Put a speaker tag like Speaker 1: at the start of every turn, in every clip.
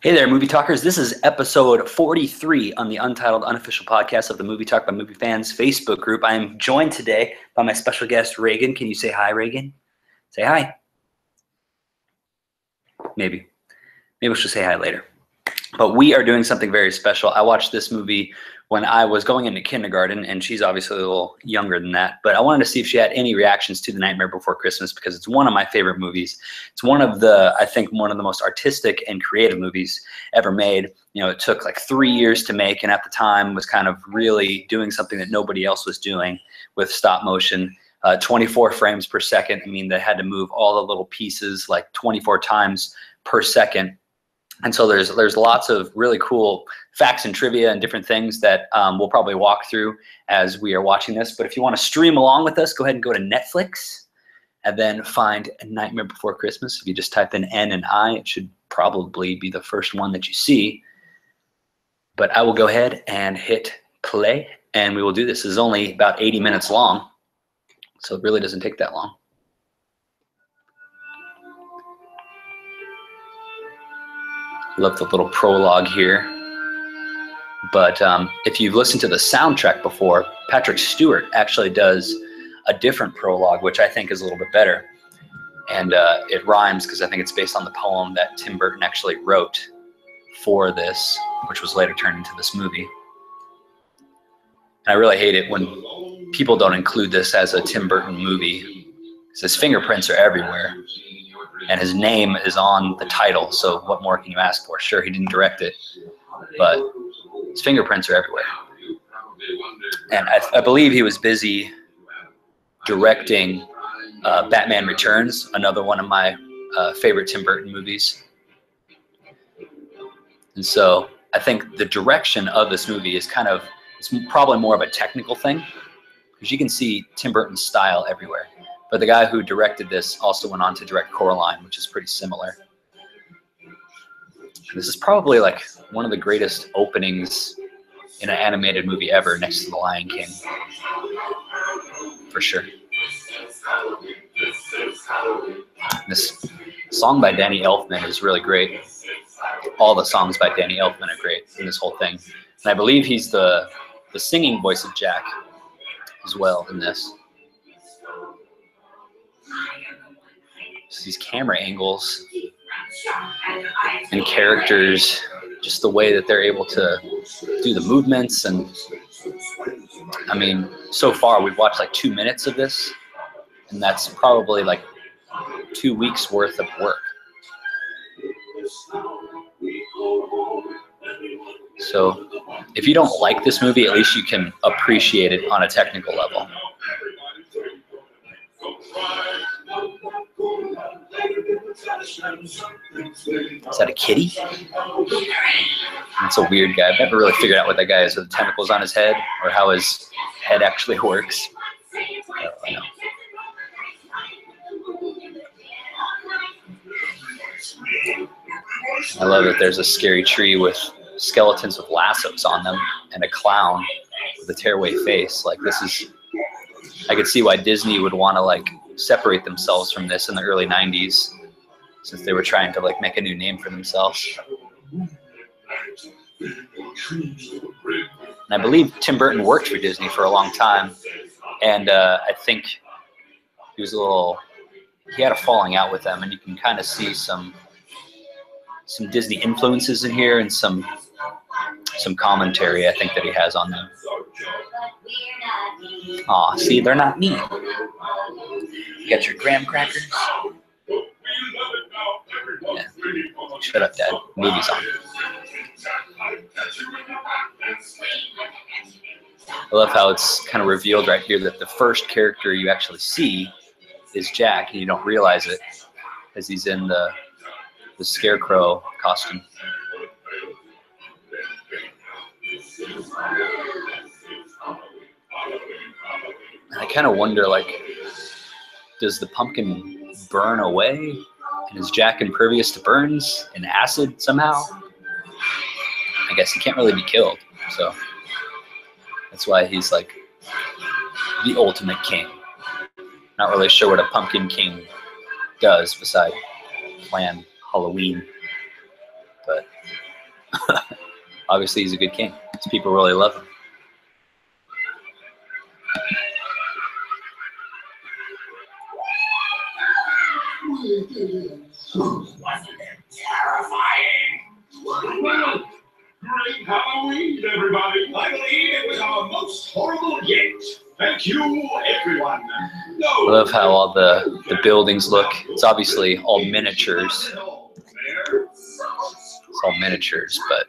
Speaker 1: Hey there, movie talkers. This is episode 43 on the Untitled Unofficial Podcast of the Movie Talk by Movie Fans Facebook group. I am joined today by my special guest, Reagan. Can you say hi, Reagan? Say hi. Maybe we'll just say hi later. But we are doing something very special. I watched this movie when I was going into kindergarten, and she's obviously a little younger than that. But I wanted to see if she had any reactions to The Nightmare Before Christmas because it's one of my favorite movies. It's I think one of the most artistic and creative movies ever made. You know, it took like 3 years to make, and at the time was kind of really doing something that nobody else was doing with stop motion. 24 frames per second. I mean, they had to move all the little pieces like 24 times per second. And so there's lots of really cool facts and trivia and different things that we'll probably walk through as we are watching this. But if you want to stream along with us, go ahead and go to Netflix and then find Nightmare Before Christmas. If you just type in N and I, it should probably be the first one that you see. But I will go ahead and hit play, and we will do this. This is only about 80 minutes long, so it really doesn't take that long. Love the little prologue here. But if you've listened to the soundtrack before, Patrick Stewart actually does a different prologue, which I think is a little bit better. And it rhymes because I think it's based on the poem that Tim Burton actually wrote for this, which was later turned into this movie. And I really hate it when people don't include this as a Tim Burton movie, because his fingerprints are everywhere. And his name is on the title, so what more can you ask for? Sure, he didn't direct it, but his fingerprints are everywhere. And I believe he was busy directing Batman Returns, another one of my favorite Tim Burton movies. And so I think the direction of this movie is it's probably more of a technical thing, because you can see Tim Burton's style everywhere. But the guy who directed this also went on to direct Coraline, which is pretty similar. This is probably like one of the greatest openings in an animated movie ever, next to The Lion King, for sure. This song by Danny Elfman is really great. All the songs by Danny Elfman are great in this whole thing. And I believe he's the singing voice of Jack as well in this. These camera angles and characters, just the way that they're able to do the movements. And I mean, so far we've watched like 2 minutes of this, and that's probably like 2 weeks worth of work. So if you don't like this movie, at least you can appreciate it on a technical level. Is that a kitty? That's a weird guy. I've never really figured out what that guy is with the tentacles on his head, or how his head actually works. I don't know. I love that there's a scary tree with skeletons with lassos on them and a clown with a tearaway face. Like, this is, I could see why Disney would want to like separate themselves from this in the early 90s, since they were trying to like make a new name for themselves. And I believe Tim Burton worked for Disney for a long time, and I think he had a falling out with them, and you can kind of see some Disney influences in here, and some commentary I think that he has on them. Aw, see, they're not me. You got your graham crackers? Yeah. Shut up, Dad. Movie's on. I love how it's kind of revealed right here that the first character you actually see is Jack, and you don't realize it as he's in the scarecrow costume. And I kind of wonder, like, does the pumpkin burn away? And is Jack impervious to burns and acid somehow? I guess he can't really be killed, so that's why he's like the ultimate king. Not really sure what a pumpkin king does besides plan Halloween. but obviously he's a good king. His people really love him.
Speaker 2: Wasn't it terrifying? Great Halloween, everybody. I believe it was our most horrible yet. Thank you, everyone.
Speaker 1: I love how all the buildings look. It's obviously all miniatures. It's all miniatures, but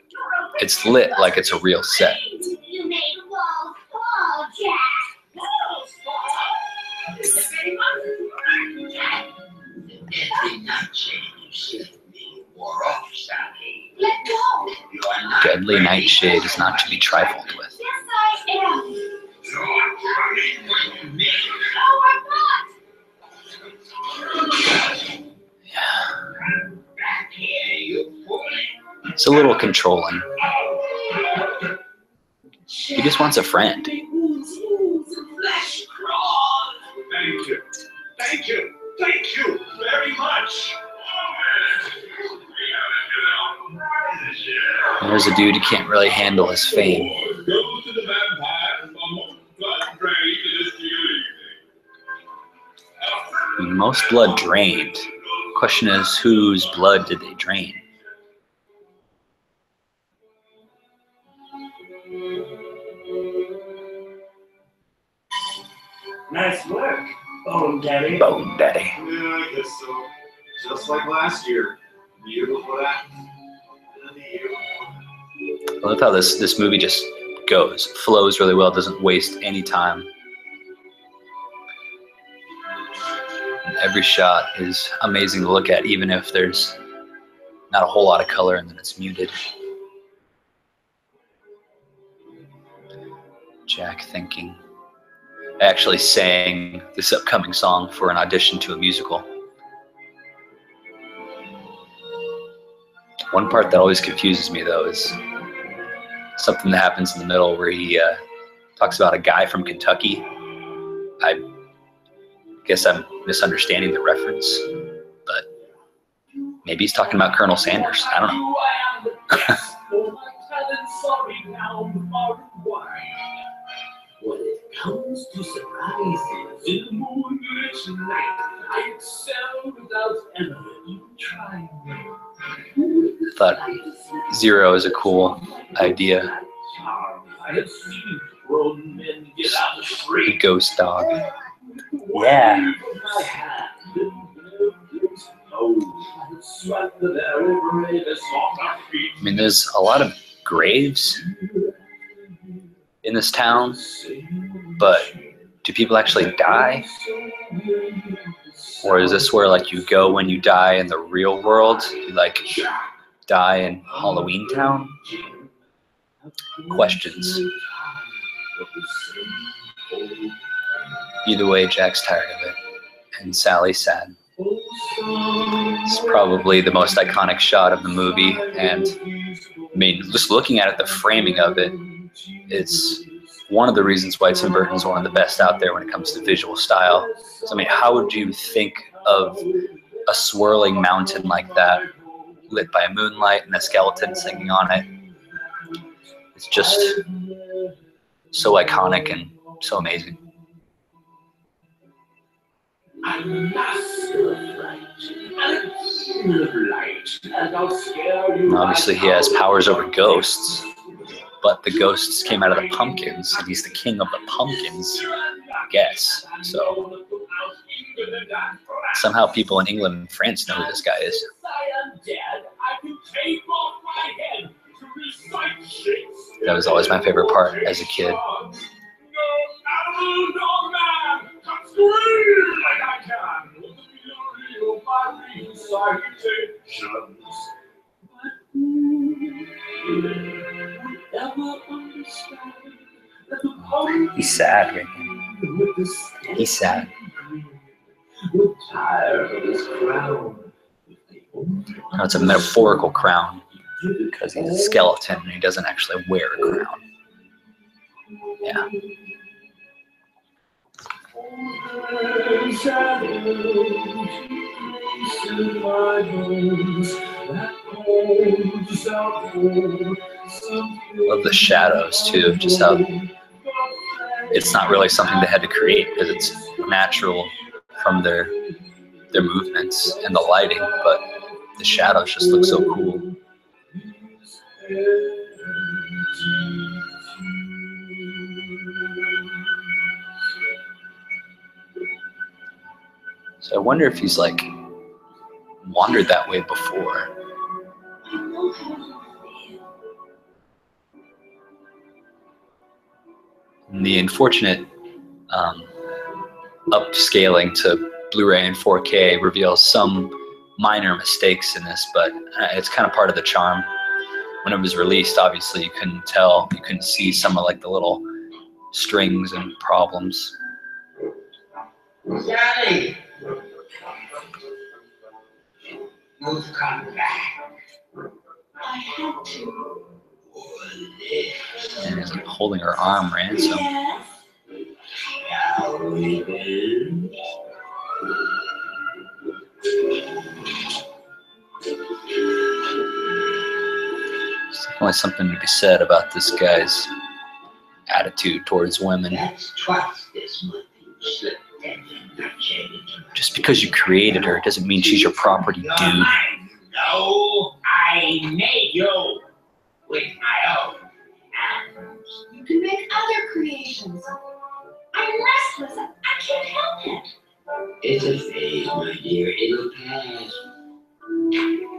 Speaker 1: it's lit like it's a real set.
Speaker 3: You made walls fall, Jack.
Speaker 2: Did not change. Wore off, Sally.
Speaker 3: Let go.
Speaker 2: You are not
Speaker 1: Deadly nightshade is not to be trifled with.
Speaker 3: Yes, I am.
Speaker 2: So I'm coming with me.
Speaker 3: No, I'm
Speaker 2: Back here, you bully.
Speaker 1: It's a little controlling. He just wants a friend.
Speaker 2: Flesh crawl. Thank you. Thank you. Thank you very much.
Speaker 1: And there's a dude who can't really handle his fame.
Speaker 2: Go to the vampire blood drain is
Speaker 1: Most blood drained. Question is, whose blood did they drain?
Speaker 4: Nice work, Bone Daddy.
Speaker 1: Bone Daddy.
Speaker 5: Yeah, I guess so. Just like last year. The year before that. And the year before that.
Speaker 1: I love how this movie just goes, flows really well, doesn't waste any time. Every shot is amazing to look at, even if there's not a whole lot of color and then it's muted. Jack thinking. I actually sang this upcoming song for an audition to a musical. One part that always confuses me, though, is something that happens in the middle where he talks about a guy from Kentucky. I guess I'm misunderstanding the reference, but maybe he's talking about Colonel Sanders. I don't know.
Speaker 4: When it comes to surprises in the moonlit night, I excel without ever even trying.
Speaker 1: Thought Zero is a cool idea.
Speaker 4: I have seen grown men get out of
Speaker 1: The
Speaker 4: street.
Speaker 1: ghost dog. Yeah. I mean, there's a lot of graves in this town, but do people actually die? Or is this where, like, you go when you die in the real world? You, like, die in Halloween Town? Questions. Either way, Jack's tired of it, and Sally's sad. It's probably the most iconic shot of the movie, and I mean, just looking at it, the framing of it, it's one of the reasons why Tim Burton is one of the best out there when it comes to visual style. So, I mean, how would you think of a swirling mountain like that, lit by moonlight and a skeleton singing on it? It's just so iconic and so amazing.
Speaker 4: I'm master of light, and a king of light, and I'll scare you.
Speaker 1: Obviously, he has powers over ghosts, but the ghosts came out of the pumpkins, and he's the king of the pumpkins, I guess. So somehow people in England and France know who this guy is. That was always my favorite part as a kid. He's sad, Reagan. He's sad. No, it's a metaphorical crown because he's a skeleton and he doesn't actually wear a crown. Yeah.
Speaker 4: Shadows, my bones.
Speaker 1: Love the shadows too, just how it's not really something they had to create because it's natural from their movements and the lighting, but the shadows just look so cool. So I wonder if he's like wandered that way before. And the unfortunate upscaling to Blu-ray and 4K reveals some minor mistakes in this, but it's kind of part of the charm. When it was released, obviously you couldn't tell, you couldn't see some of like the little strings and problems.
Speaker 4: Daddy! Move, come back.
Speaker 3: I had to.
Speaker 1: And he's like holding her arm ransom.
Speaker 3: Yes.
Speaker 1: There's definitely something to be said about this guy's attitude towards women.
Speaker 4: That's twice this month you slipped that
Speaker 1: Just because you created her doesn't mean she's your property, dude.
Speaker 4: No, I made you with my own hands.
Speaker 3: You can make other creations. I'm restless. I can't help it.
Speaker 4: It's a phase, my dear. It'll pass.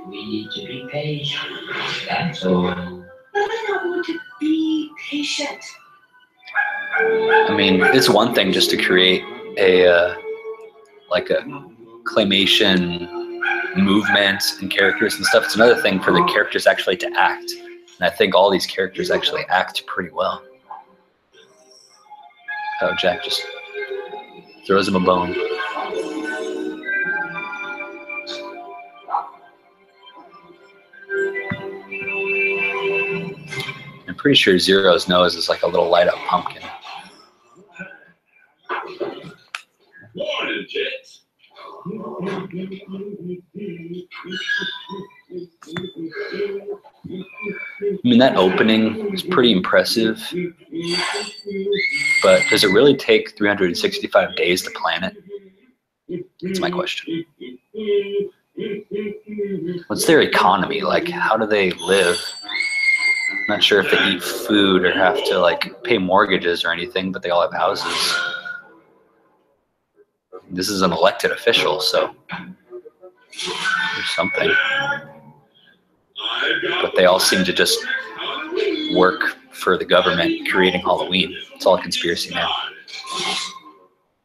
Speaker 4: We need to be patient. That's all.
Speaker 3: But I don't want to be patient.
Speaker 1: I mean, it's one thing just to create a like a claymation movement and characters and stuff. It's another thing for the characters actually to act. And I think all these characters actually act pretty well. Oh, Jack just throws him a bone. I'm pretty sure Zero's nose is like a little light up pumpkin.
Speaker 2: Morning, Jets.
Speaker 1: I mean, that opening is pretty impressive, but does it really take 365 days to plan it? That's my question. What's their economy like? How do they live? I'm not sure if they eat food or have to like pay mortgages or anything, but they all have houses. This is an elected official, so there's something. But they all seem to just work for the government creating Halloween. It's all a conspiracy now.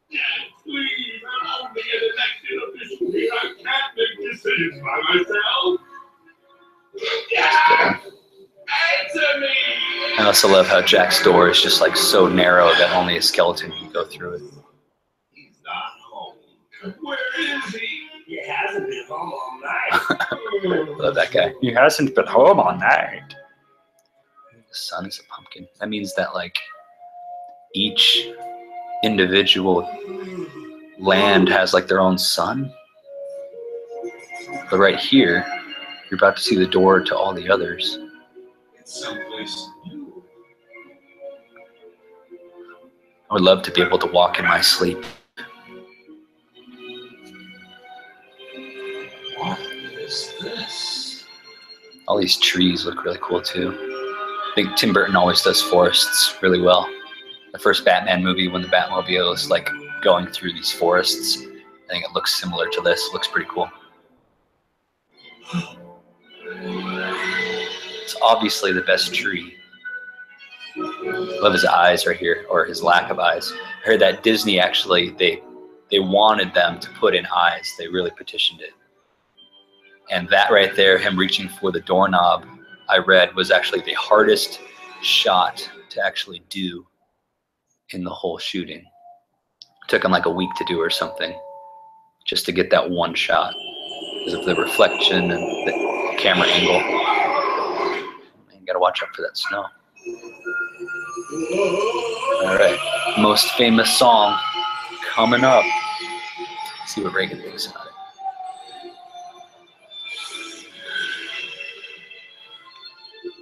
Speaker 2: Please, I'm only an elected official here. I can't make decisions by myself. Answer me!
Speaker 1: I also love how Jack's door is just like so narrow that only a skeleton can go through it.
Speaker 2: He's not home. Where is he?
Speaker 4: He hasn't been home all night.
Speaker 1: Love that guy. He hasn't been home all night. The sun is a pumpkin. That means that like each individual land has like their own sun. But right here, you're about to see the door to all the others.
Speaker 2: It's someplace new.
Speaker 1: I would love to be able to walk in my sleep.
Speaker 2: What is this?
Speaker 1: All these trees look really cool too. I think Tim Burton always does forests really well. The first Batman movie, when the Batmobile is like going through these forests, I think it looks similar to this. It looks pretty cool. It's obviously the best tree. Love his eyes right here, or his lack of eyes. I heard that Disney actually, they wanted them to put in eyes. They really petitioned it. And that right there, him reaching for the doorknob, I read was actually the hardest shot to actually do in the whole shooting. It took him like a week to do or something, just to get that one shot because of the reflection and the camera angle. Man, gotta watch out for that snow. All right, most famous song coming up. Let's see what Reagan thinks about it.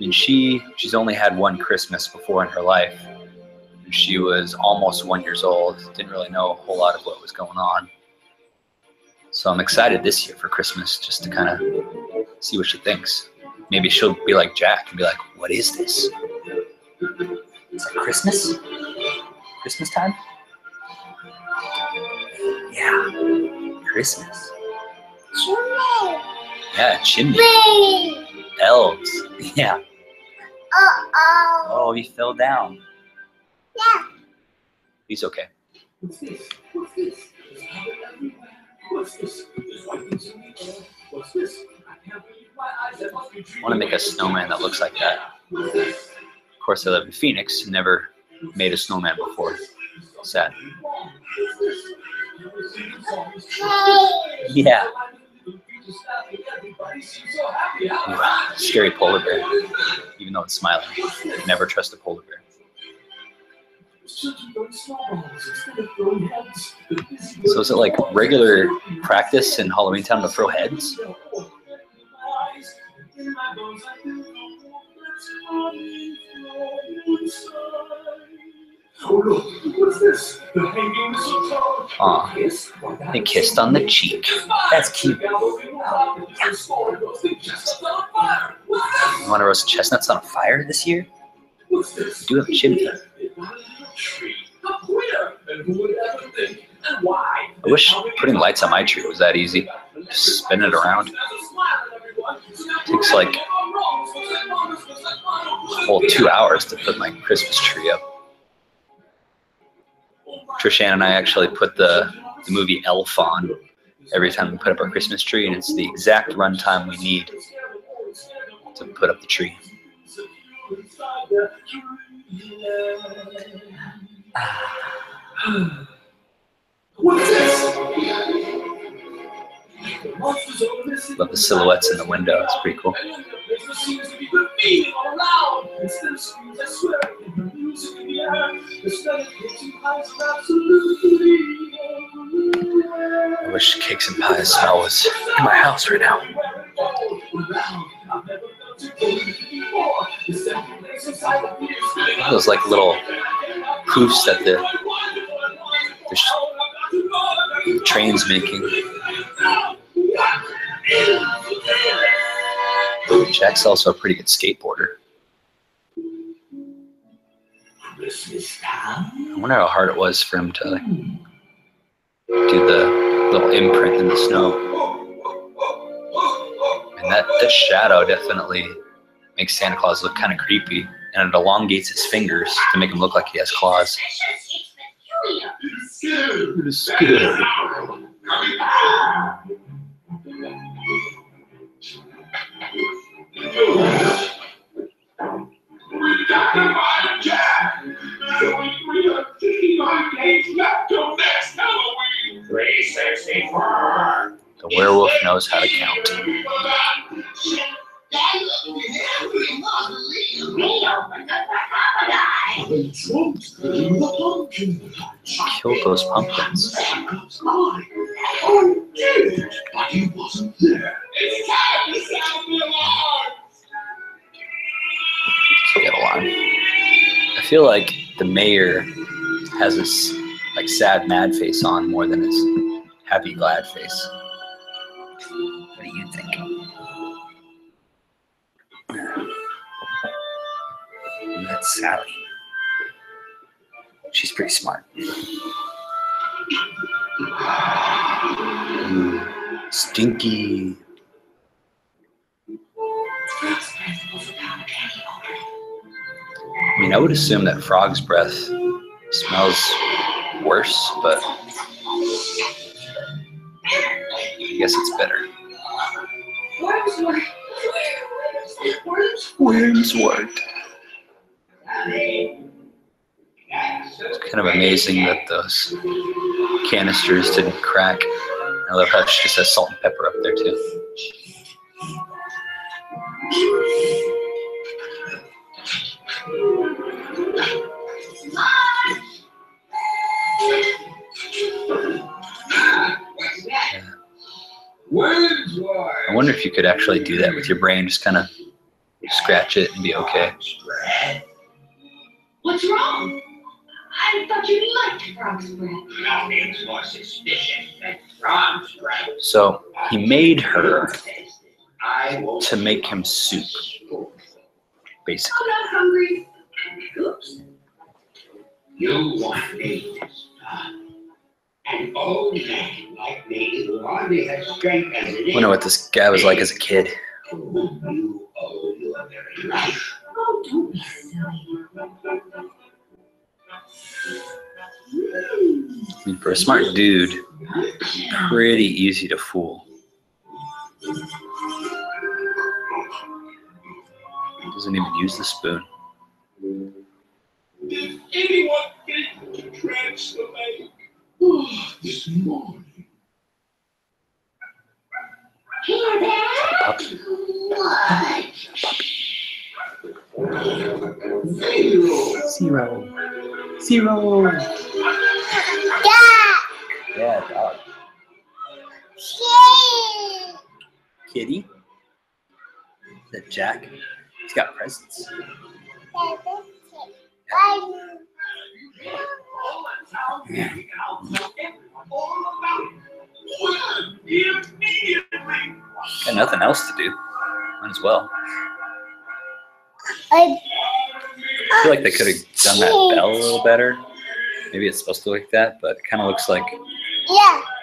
Speaker 1: mean, she's only had one Christmas before in her life. And she was almost 1 year old. Didn't really know a whole lot of what was going on. So I'm excited this year for Christmas just to kind of see what she thinks. Maybe she'll be like Jack and be like, "What is this? Is it Christmas? Christmas time?" Yeah, Christmas. Yeah, chimney. Elves. Yeah. Oh, he fell down.
Speaker 3: Yeah.
Speaker 1: He's okay.
Speaker 4: What's this? What's this? There's habit everywhere. What's this? There's white things in the air. What's this? I can't believe my eyes. I must be
Speaker 1: I
Speaker 4: dreaming.
Speaker 1: want to make a snowman that looks like that.
Speaker 4: What's this?
Speaker 1: Of course, I live in Phoenix. Never made a snowman before. Sad. Yeah. Ooh, scary polar bear. Even though it's smiling. Never trust a polar bear. So is it like regular practice in Halloween Town to throw heads? Aw, they kissed on the cheek. That's cute. You want to roast chestnuts on a fire this year? You do have a chimney. I wish putting lights on my tree was that easy. Just spin it around. It takes like a whole 2 hours to put my Christmas tree up. Trishan and I actually put the movie Elf on every time we put up our Christmas tree, and it's the exact run time we need to put up the tree. Love the silhouettes in the window. It's pretty cool. I wish cakes and pies smell was in my house right now. Those like little poofs that the train's making. Jack's also a pretty good skateboarder. I wonder how hard it was for him to do the little imprint in the snow. And that shadow definitely makes Santa Claus look kind of creepy, and it elongates his fingers to make him look like he has claws. It is scary.
Speaker 2: We got to find Jack. We are 59 days left till next Halloween. 364.
Speaker 1: The werewolf knows how to count. Kill those pumpkins.
Speaker 2: Oh, dude, but he wasn't there. It's time to sound the alarm.
Speaker 1: Get alarm. I feel like the mayor has this like sad mad face on more than his happy glad face. What do you think? And that's Sally. She's pretty smart. Ooh, stinky. I mean, I would assume that frog's breath smells worse, but I guess it's better. Wormswort. It's kind of amazing that those canisters didn't crack. I love how she just has salt and pepper up there too. I wonder if you could actually do that with your brain, just kind of scratch it and be okay.
Speaker 3: What's wrong? I thought you liked frog's breath.
Speaker 2: Nothing's more suspicious than frog's breath.
Speaker 1: So he made her
Speaker 2: I won't
Speaker 1: to make him soup, basically.
Speaker 3: I'm not hungry.
Speaker 2: Oops. You want me to stop. An old man like me who hardly has strength as it
Speaker 1: I wonder what this guy was like as a kid.
Speaker 2: You owe your very life.
Speaker 3: Oh, don't be silly.
Speaker 1: I mean, for a smart dude, pretty easy to fool. Doesn't even use the spoon.
Speaker 2: Did anyone think to dredge the lake? Oh, this morning.
Speaker 3: Hear that?
Speaker 1: Puppy. Zero. Yeah, dog. Kitty. Is that Jack? He's got presents. Yeah. Got nothing else to do. Might as well. I feel like they could have done that bell a little better. Maybe it's supposed to look like that, but it kind of looks like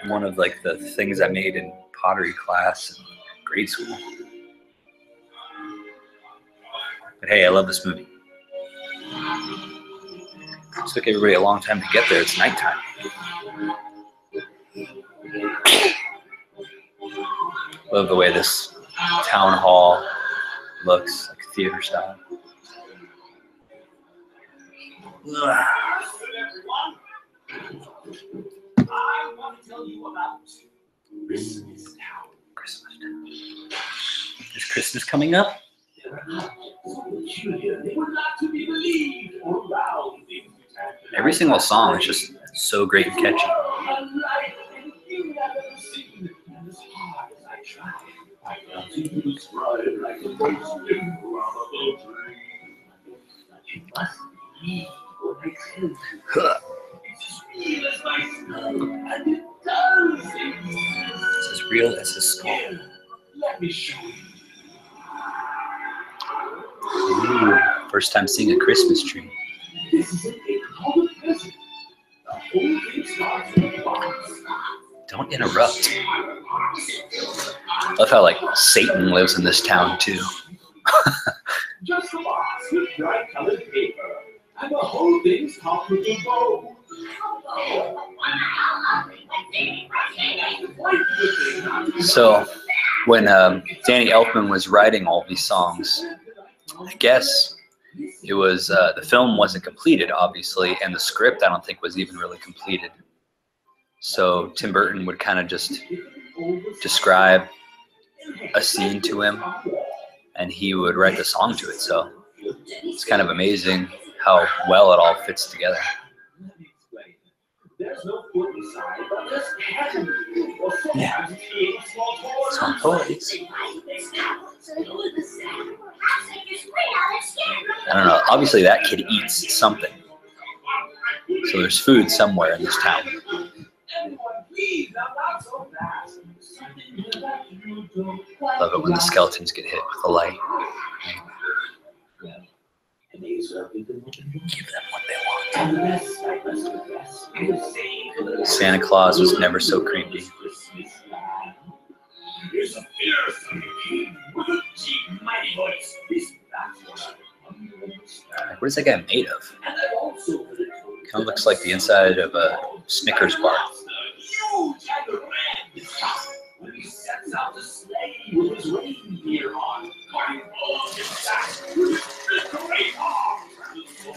Speaker 1: one of like the things I made in pottery class in grade school. But hey, I love this movie. It took everybody a long time to get there. It's nighttime. Love the way this town hall looks, like theater style. Ugh.
Speaker 4: I want to tell you about Christmas Town.
Speaker 1: Christmas Town. Is Christmas coming up? Every single song is just so great and catchy. It's as real as his skull.
Speaker 4: Let me show you.
Speaker 1: Ooh, first time seeing a Christmas tree.
Speaker 4: This is a big colored present. The whole thing starts with a box.
Speaker 1: Don't interrupt. Love how like Satan lives in this town too.
Speaker 4: Just a box with bright colored paper. And the whole thing's topped with a bow.
Speaker 1: So when Danny Elfman was writing all these songs, I guess it was the film wasn't completed, obviously, and the script I don't think was even really completed. So Tim Burton would kind of just describe a scene to him, and he would write the song to it. So it's kind of amazing how well it all fits together.
Speaker 4: There's no foot inside, but there's heaven.
Speaker 1: Yeah. Some toys. I don't know. Obviously, that kid eats something. So there's food somewhere in this town. Love it when the skeletons get hit with the light. Give them what they want. Santa Claus was never so creepy. What is that guy made of? Kind of looks like the inside of a Snickers bar.
Speaker 4: When he sets out to slay with his reindeer on, carrying all of his sacks with his great arms. And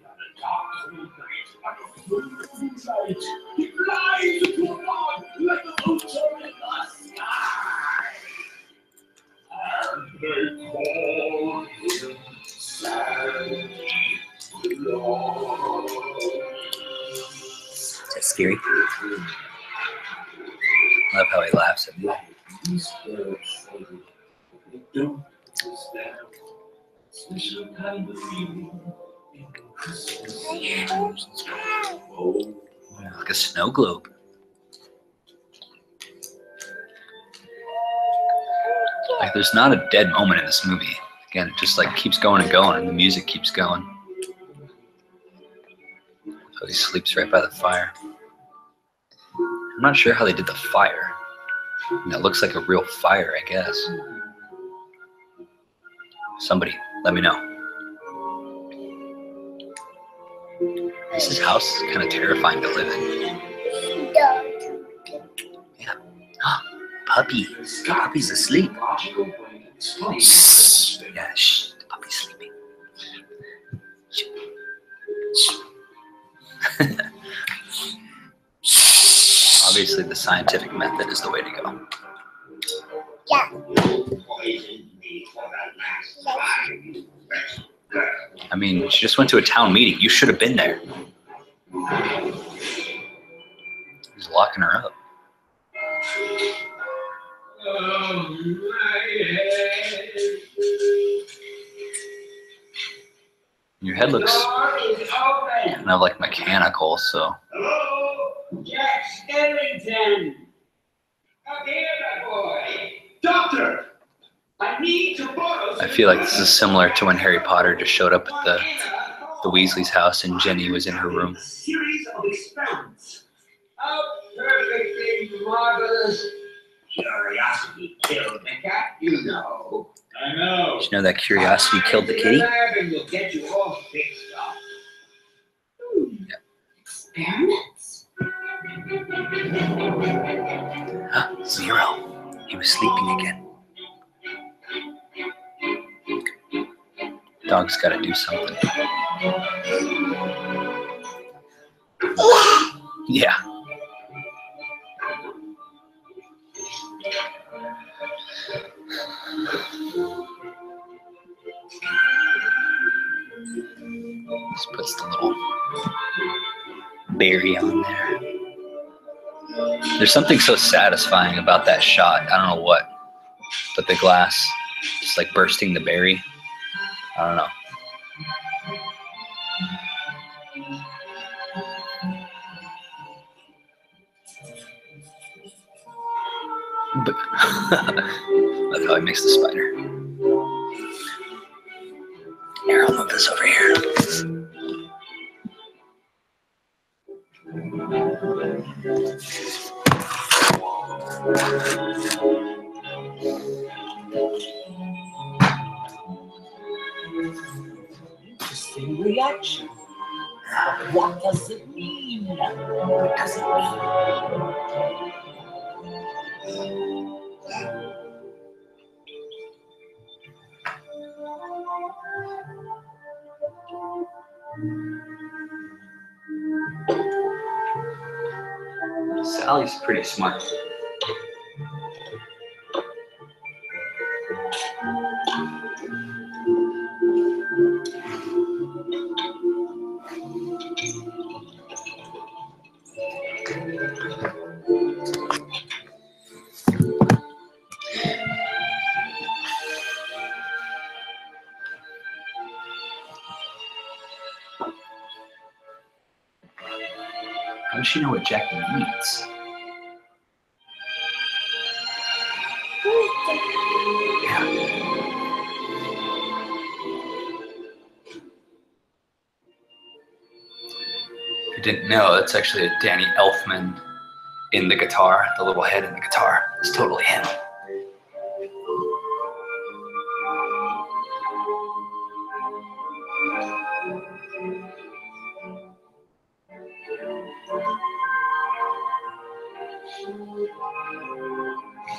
Speaker 4: on a dark cold night, on a full moonlight, he flies into a fog like a vulture in the sky. And they call him Santa Claus.
Speaker 1: Is that scary? I love how he laughs at me.
Speaker 4: Don't understand. Special kind of feeling in Christmas. Oh,
Speaker 1: Like a snow globe. Like there's not a dead moment in this movie. Again, it just like keeps going and going, and the music keeps going. So he sleeps right by the fire. I'm not sure how they did the fire. I mean, it looks like a real fire, I guess. Somebody, let me know. This house is kind of terrifying to live in. Yeah. Puppy. Puppy's asleep. Shh. Yeah, shh. The puppy's sleeping. Obviously, the scientific method is the way to go. I mean, she just went to a town meeting. You should have been there. He's locking her up. Your head looks kind of like mechanical, so.
Speaker 2: Hello, Jack Skellington. Come here, my boy. Doctor, I need to borrow.
Speaker 1: I feel like this is similar to when Harry Potter just showed up at the Weasley's house and Jenny was in her room.
Speaker 2: A series of experiments. How perfectly marvelous. Curiosity killed the cat, you know.
Speaker 4: I know.
Speaker 1: Did you know that curiosity killed the kitty?
Speaker 2: And we'll get you all fixed up.
Speaker 3: Experiments?
Speaker 1: Huh? Zero. He was sleeping again. Dog's gotta do something. Yeah. Just puts the little berry on there. There's something so satisfying about that shot. I don't know what, but the glass just like bursting the berry. I don't know. But that's how he makes the spider. Here, I'll move this over here.
Speaker 6: Interesting reaction. But what does it mean? What does it mean?
Speaker 1: Sally's pretty smart. How does she know what Jack needs? If you didn't know, that's actually a Danny Elfman in the guitar. The little head in the guitar. It's totally him.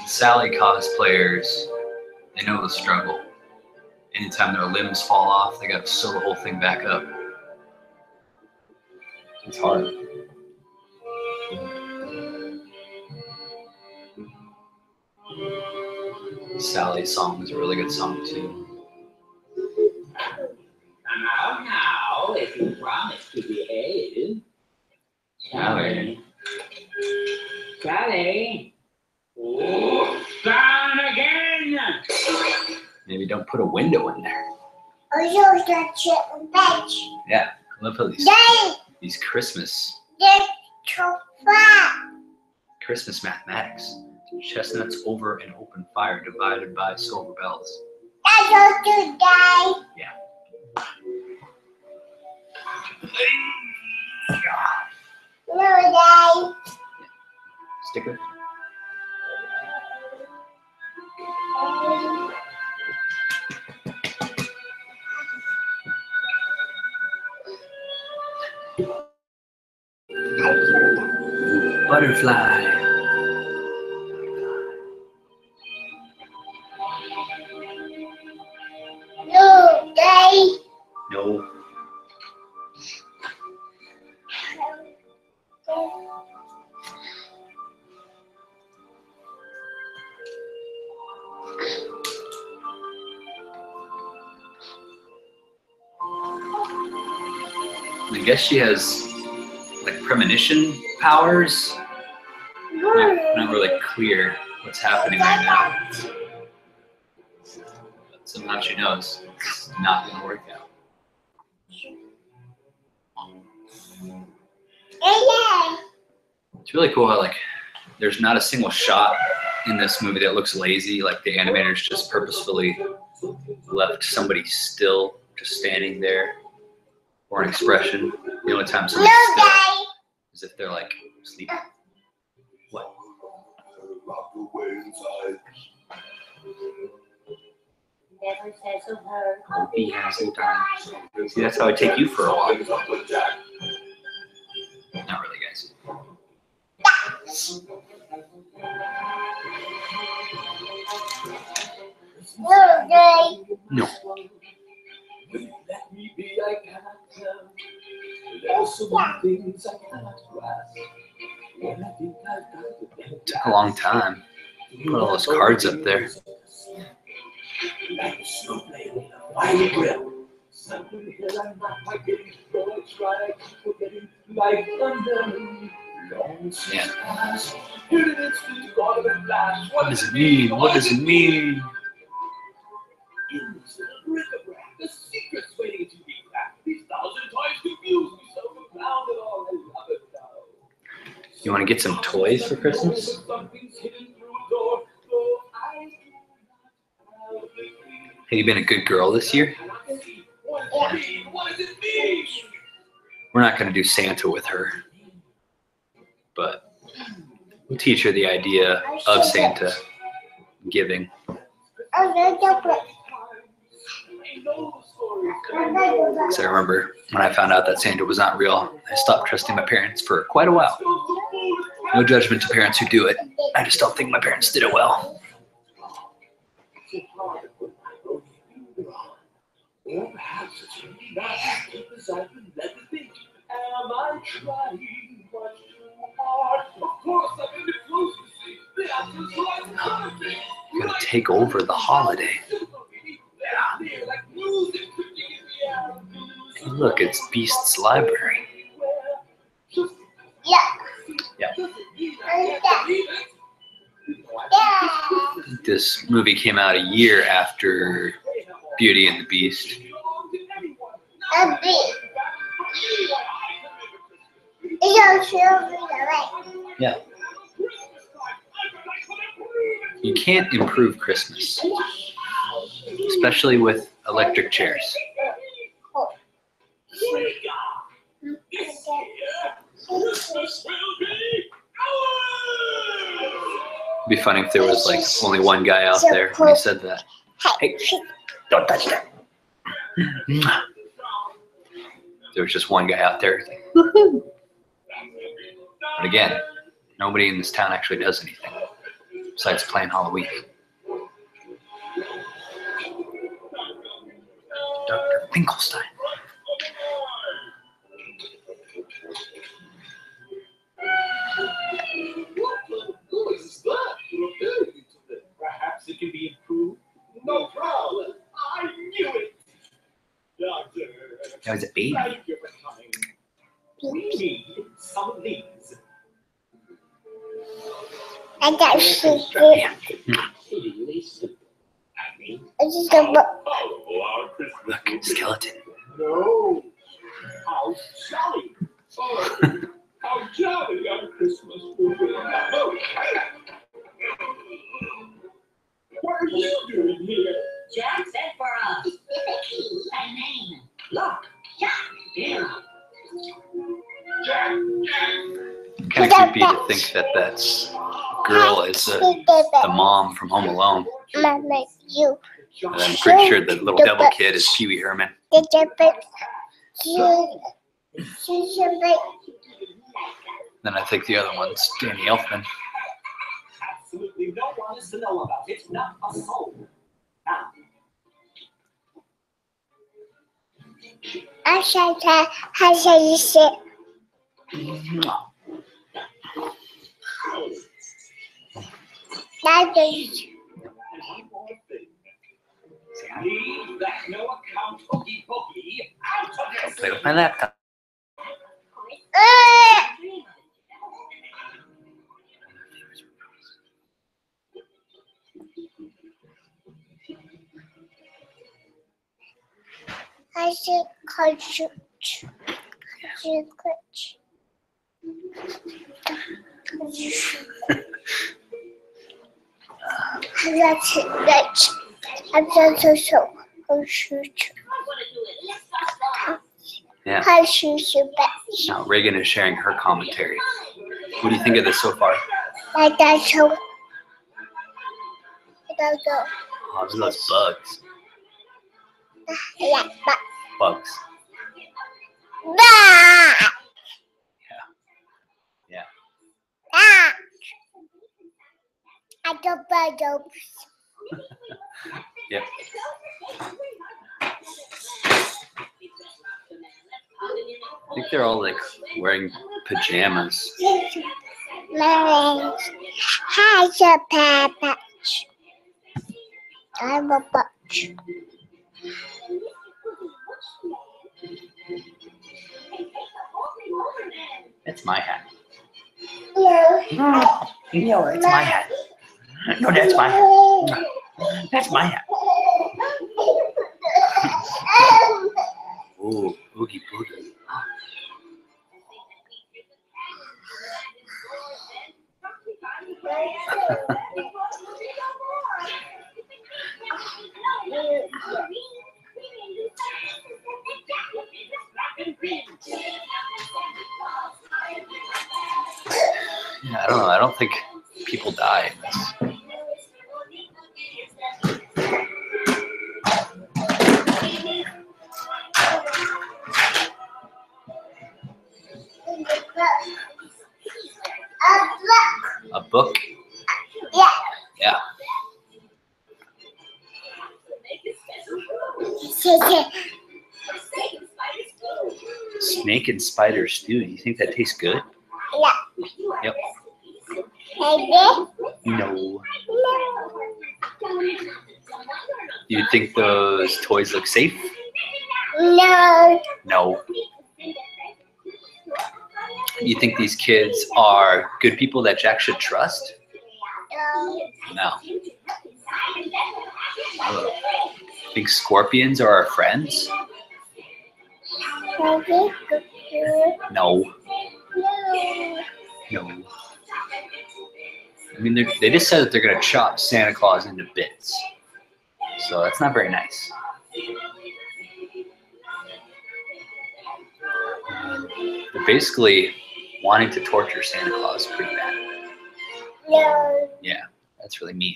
Speaker 1: Sally cosplayers, they know the struggle. Anytime their limbs fall off, they gotta sew the whole thing back up. It's hard. Sally's song was a really good song too.
Speaker 6: Now, if you promise to behave.
Speaker 1: Sally.
Speaker 6: Sally.
Speaker 2: Oh, down again.
Speaker 1: Maybe don't put a window in there.
Speaker 3: Also, that's a bench.
Speaker 1: Yeah, I love how
Speaker 3: Then,
Speaker 1: these Christmas mathematics. Chestnuts over an open fire divided by silver bells.
Speaker 3: that's also die. No, die.
Speaker 1: Sticker. Butterfly.
Speaker 3: No, die.
Speaker 1: No. I guess she has like premonition powers. Not really clear what's happening right now. But somehow she knows it's not going to work out. It's really cool how like there's not a single shot in this movie that looks lazy. Like the animators just purposefully left somebody still, just standing there, or an expression. The only time somebody's still is if they're like sleeping. What?
Speaker 3: Never says a word.
Speaker 1: Hope he has some time. See, that's how I take you for a walk. Not really, guys.
Speaker 3: No, die.
Speaker 1: No.
Speaker 4: Let me be, I cannot tell. There's so many things I cannot grasp. When I think I've got the
Speaker 1: It took a long time. Put all those cards up there.
Speaker 4: like a snowflake in a fiery grill. Something here I'm not quite getting. Though I try, I keep forgetting. Like thunder. Long since past. Here it is, to God of a flash.
Speaker 1: What does it mean? What does it mean?
Speaker 4: In this little bric-a-brac, the secret's waiting to be cracked. These 1,000 toys confuse me so confounded. All I love it now.
Speaker 1: You want to get some toys for Christmas?
Speaker 4: Something's hidden through the door. Oh, I do not have the key.
Speaker 1: Have you been a good girl this year?
Speaker 4: What does it mean? What does it mean?
Speaker 1: We're not going to do Santa with her, but we'll teach her the idea of Santa giving. Because I remember when I found out that Santa was not real, I stopped trusting my parents for quite a while. No judgment to parents who do it. I just don't think my parents did it well.
Speaker 4: Or perhaps it's really not as deep as I've been led to think. Am I trying much too hard? Of course, I've been close to see. The answer's right.
Speaker 1: You're going to take over the holiday. Hey, look, it's Beast's library.
Speaker 3: Yeah.
Speaker 1: Yeah.
Speaker 3: Yeah.
Speaker 1: This movie came out a year after Beauty and the Beast.
Speaker 3: A bee. It'll show me the way.
Speaker 1: Yeah. You can't improve Christmas, especially with electric chairs. It'd be funny if there was like only one guy out there when he said that. Hey, don't touch that. There was just one guy out there. But again, nobody in this town actually does anything besides playing Halloween. Dr. Finkelstein.
Speaker 4: What is that? Perhaps it can be improved. No problem. I knew it. Doctor.
Speaker 1: That was a baby.
Speaker 4: Thank you for coming. We need some of these.
Speaker 3: I got secret.
Speaker 1: Yeah.
Speaker 4: Really simple. Our Christmas
Speaker 1: Look,
Speaker 4: movie.
Speaker 1: skeleton.
Speaker 4: No. How jolly. Oh, how jolly our Christmas movie. Oh, what are you doing here?
Speaker 6: Jack said for us. My name. Look. Jack. Yeah.
Speaker 4: Jack.
Speaker 1: Kind of creepy to think that that's girl is the mom from Home Alone.
Speaker 3: Mama, you.
Speaker 1: And I'm pretty sure the little devil kid is Pee Wee Herman. Then I think the other one's Danny Elfman.
Speaker 6: Absolutely no one is to know about it. Not a soul. Now,
Speaker 3: How shall you sit? That's
Speaker 6: and one more thing. Leave that no account hooky boogie out of
Speaker 1: Don't
Speaker 6: this.
Speaker 1: play with my laptop.
Speaker 3: I should coach. That's I'm so.
Speaker 1: Yeah.
Speaker 3: How should you bet?
Speaker 1: Now Reagan is sharing her commentary. What do you think of this so far?
Speaker 3: That's so. I don't know.
Speaker 1: Oh, those are those bugs.
Speaker 3: Yeah, but.
Speaker 1: Bugs.
Speaker 3: Bah!
Speaker 1: Yeah.
Speaker 3: Ah! I don't buy those.
Speaker 1: Yep. I think they're all like wearing pajamas.
Speaker 3: How's your patch? I'm a bunch.
Speaker 1: It's my hat.
Speaker 3: No.
Speaker 1: No, it's my hat. No, that's my hat. That's my hat. Ooh, oogie boogie. Yeah, I don't know. I don't think people die in this. A book?
Speaker 3: Yeah.
Speaker 1: Yeah. Snake and spider stew. Do you think that tastes good?
Speaker 3: Yeah.
Speaker 1: Yep.
Speaker 3: Maybe?
Speaker 1: No. Do you think those toys look safe?
Speaker 3: No.
Speaker 1: No. Do you think these kids are good people that Jack should trust? No. Think scorpions are our friends?
Speaker 3: Maybe?
Speaker 1: No.
Speaker 3: No.
Speaker 1: No. I mean, they just said that they're going to chop Santa Claus into bits. So that's not very nice. They're basically wanting to torture Santa Claus pretty bad.
Speaker 3: No.
Speaker 1: Yeah, that's really mean.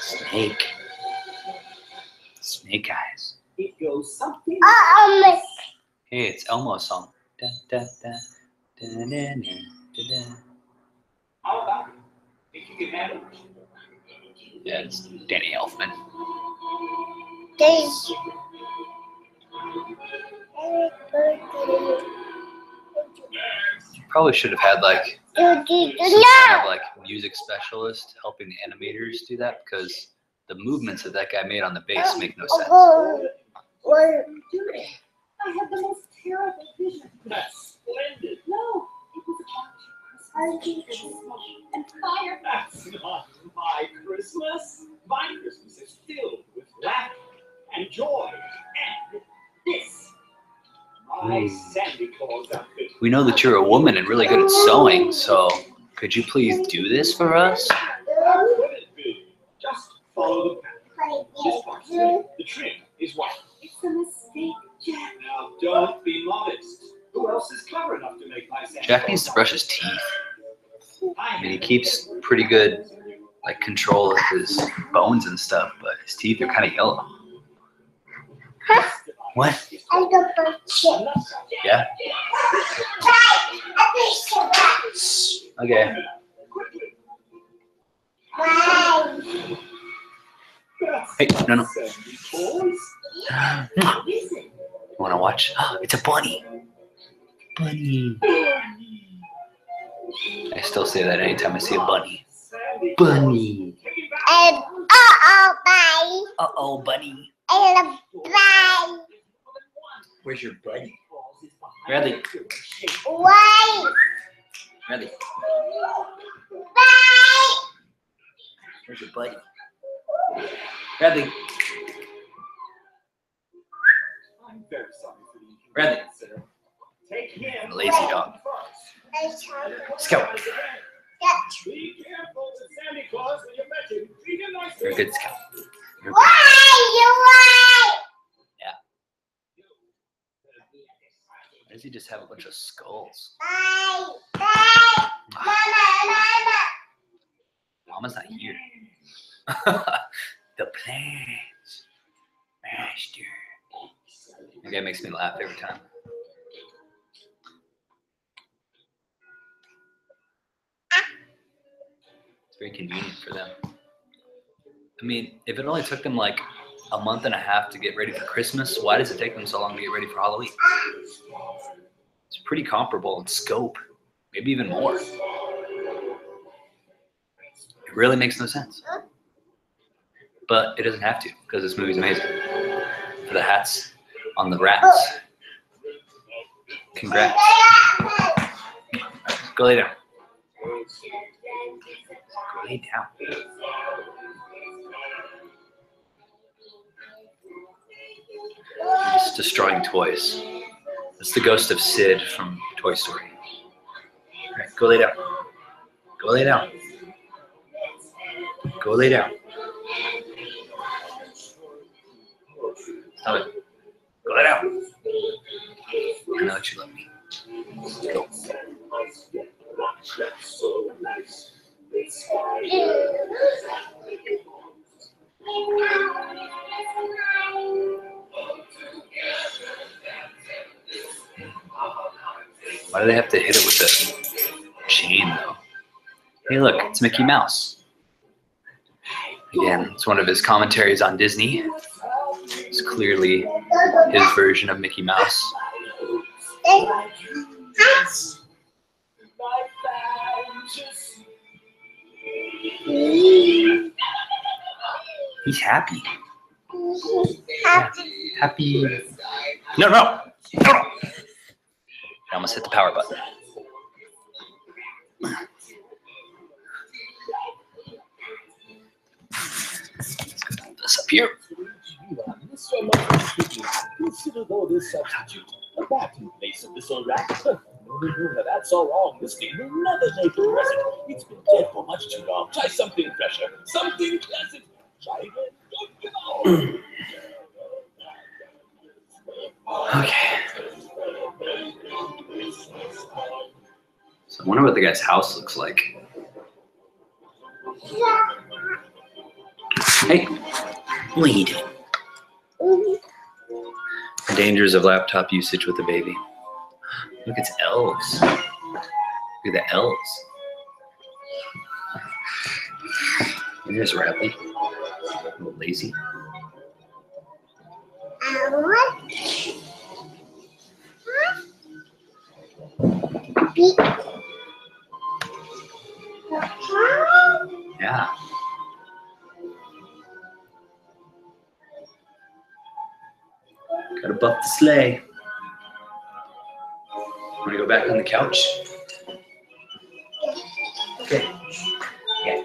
Speaker 1: Snake. Snake eyes.
Speaker 6: It goes something.
Speaker 1: Hey, it's Elmo's song. Da, da, da, da, da, da, da, da.
Speaker 6: How about it? If you can handle it.
Speaker 1: Yeah, it's Danny Elfman.
Speaker 3: There's.
Speaker 1: Probably should have had like some kind
Speaker 3: No.
Speaker 1: of like music specialist helping the animators do that, because the movements that that guy made on the bass make no sense.
Speaker 3: I had the most terrible vision.
Speaker 6: That's splendid.
Speaker 3: No, it was about And fire.
Speaker 6: That's not my Christmas. My Christmas is filled with laughter and joy and this. My Sandy Claus outfit.
Speaker 1: We know that you're a woman and really good at sewing, so could you please do this for us?
Speaker 6: How could it be? Just follow the pattern. This part's red. The trim is white.
Speaker 3: It's a mistake, Jack.
Speaker 6: Now don't be modest. Who else is clever enough to make my Santa
Speaker 1: Jack needs to brush his teeth. I mean, he keeps pretty good like control of his bones and stuff, but his teeth are kind of yellow. What? Yeah? Okay. Hey, no. You want to watch? Oh, it's a bunny. Bunny. I still say that anytime I see a bunny. Bunny. Uh-oh, bunny. Where's your buddy? Bradley. Bradley. Where's your buddy? Bradley.
Speaker 6: I'm very sorry for the
Speaker 1: Bradley.
Speaker 6: inconvenience, sir. Take him.
Speaker 1: Lazy dog. Let's go.
Speaker 6: Be careful with Santa Claus when you met him. Treat him nicely.
Speaker 1: You're a good scout. You're good. Yeah. Why does he just have a bunch of skulls? Mama's not here. The plans. Master. That guy makes me laugh every time. It's very convenient for them. I mean, if it only took them like a month and a half to get ready for Christmas, why does it take them so long to get ready for Halloween? It's pretty comparable in scope, maybe even more. It really makes no sense. But it doesn't have to, because this movie's amazing. For the hats on the rats. Congrats. Go lay down. Go lay down. You're just destroying toys. That's the ghost of Sid from Toy Story. All right, go lay down. Go lay down. Go lay down. Stop it. Go lay down. I know that you love me. Go. Why do they have to hit it with a chain, though? Hey, look, it's Mickey Mouse. Again, it's one of his commentaries on Disney. It's clearly his version of Mickey Mouse. He's happy. Yeah, happy. No. I almost hit the power button. Let's go this up here.
Speaker 4: Consider though this substitute a bat in place of this old rat. No, that's all wrong. This thing will never make a present. It's been dead for much too long. Try something fresher, something pleasant. Try again.
Speaker 1: Okay. So I wonder what the guy's house looks like. Hey, what are you doing? The dangers of laptop usage with a baby. Look, it's elves. Look at the elves. And there's Radley. A little lazy. Yeah. Gotta buff the sleigh. Want to go back on the couch? Okay. Yeah.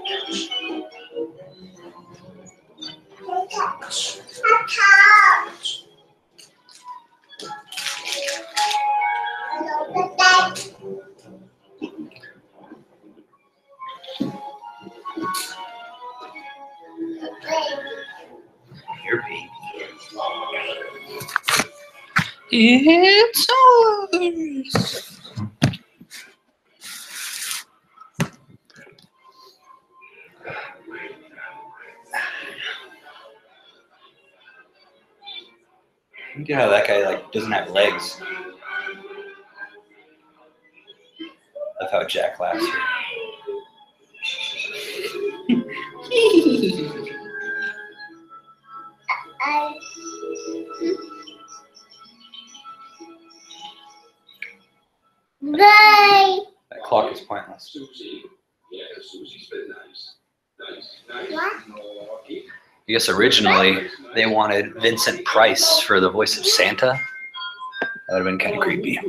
Speaker 1: Your baby. It's ours. Look at how that guy like doesn't have legs. Love how Jack laughs here.
Speaker 3: Bye.
Speaker 1: That clock is pointless.
Speaker 4: Susie. Yeah, Susie's been nice. Nice.
Speaker 3: What?
Speaker 4: Naughty.
Speaker 1: I guess originally they wanted Vincent Price for the voice of Santa. That would have been kind of creepy. Are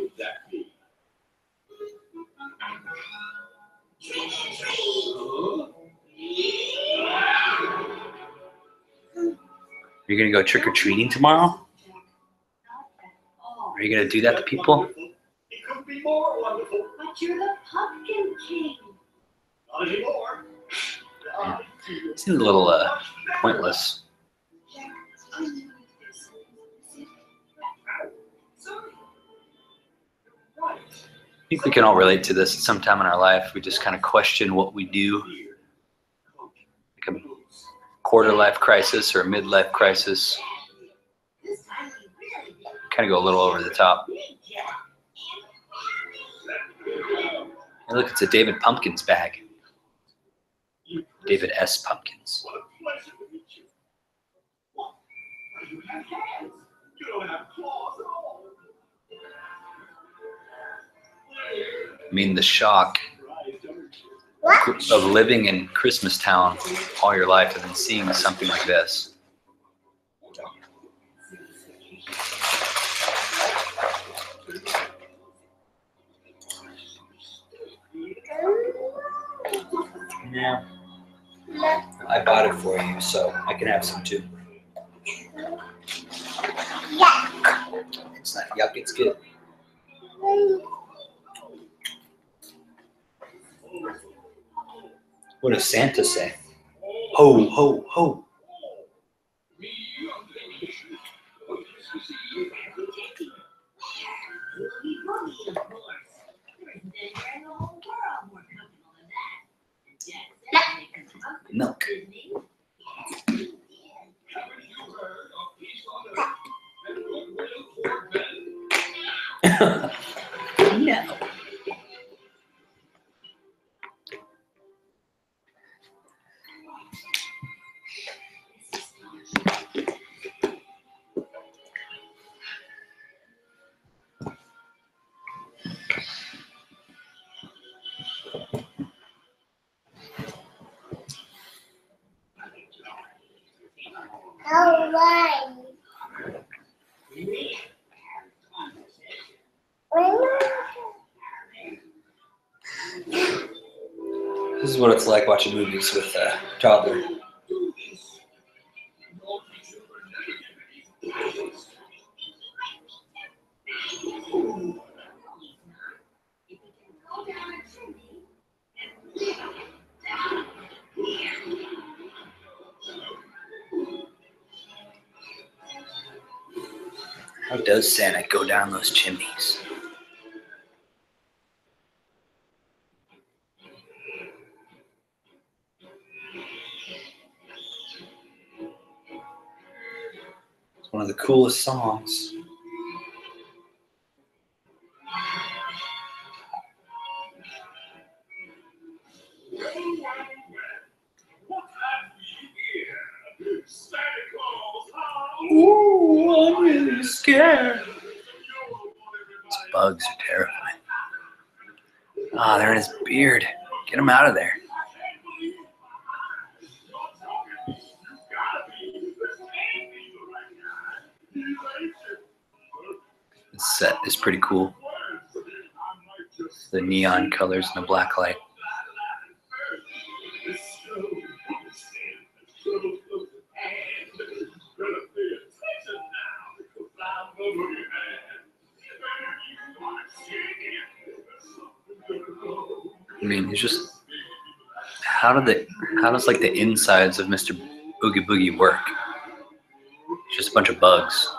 Speaker 1: you gonna go trick or treating tomorrow? Are you gonna do that to people?
Speaker 6: It could be more wonderful.
Speaker 3: But you're the pumpkin king.
Speaker 6: Not anymore.
Speaker 1: Seems a little pointless. I think we can all relate to this at some time in our life. We just kind of question what we do, like a quarter life crisis or a midlife crisis. Kind of go a little over the top. Hey, look, it's a David Pumpkins bag. David S. Pumpkins.
Speaker 6: What a pleasure to meet you. What? You have hands. You don't have claws at all.
Speaker 1: I mean, the shock of living in Christmas Town all your life and then seeing something like this. Yeah. I bought it for you, so I can have some too.
Speaker 3: Yuck.
Speaker 1: It's not yuck, it's good. What does Santa say? Ho, ho, ho. Milk. No.
Speaker 3: All right.
Speaker 1: This is what it's like watching movies with a toddler. How does Santa go down those chimneys? It's one of the coolest songs.
Speaker 4: What have we here? Santa Claus, how?
Speaker 1: Ooh, I'm really scared. These bugs are terrifying. Ah, they're in his beard. Get him out of there. This set is pretty cool. The neon colors and the black light. I mean, he's just how does like the insides of Mr. Oogie Boogie work? It's just a bunch of bugs.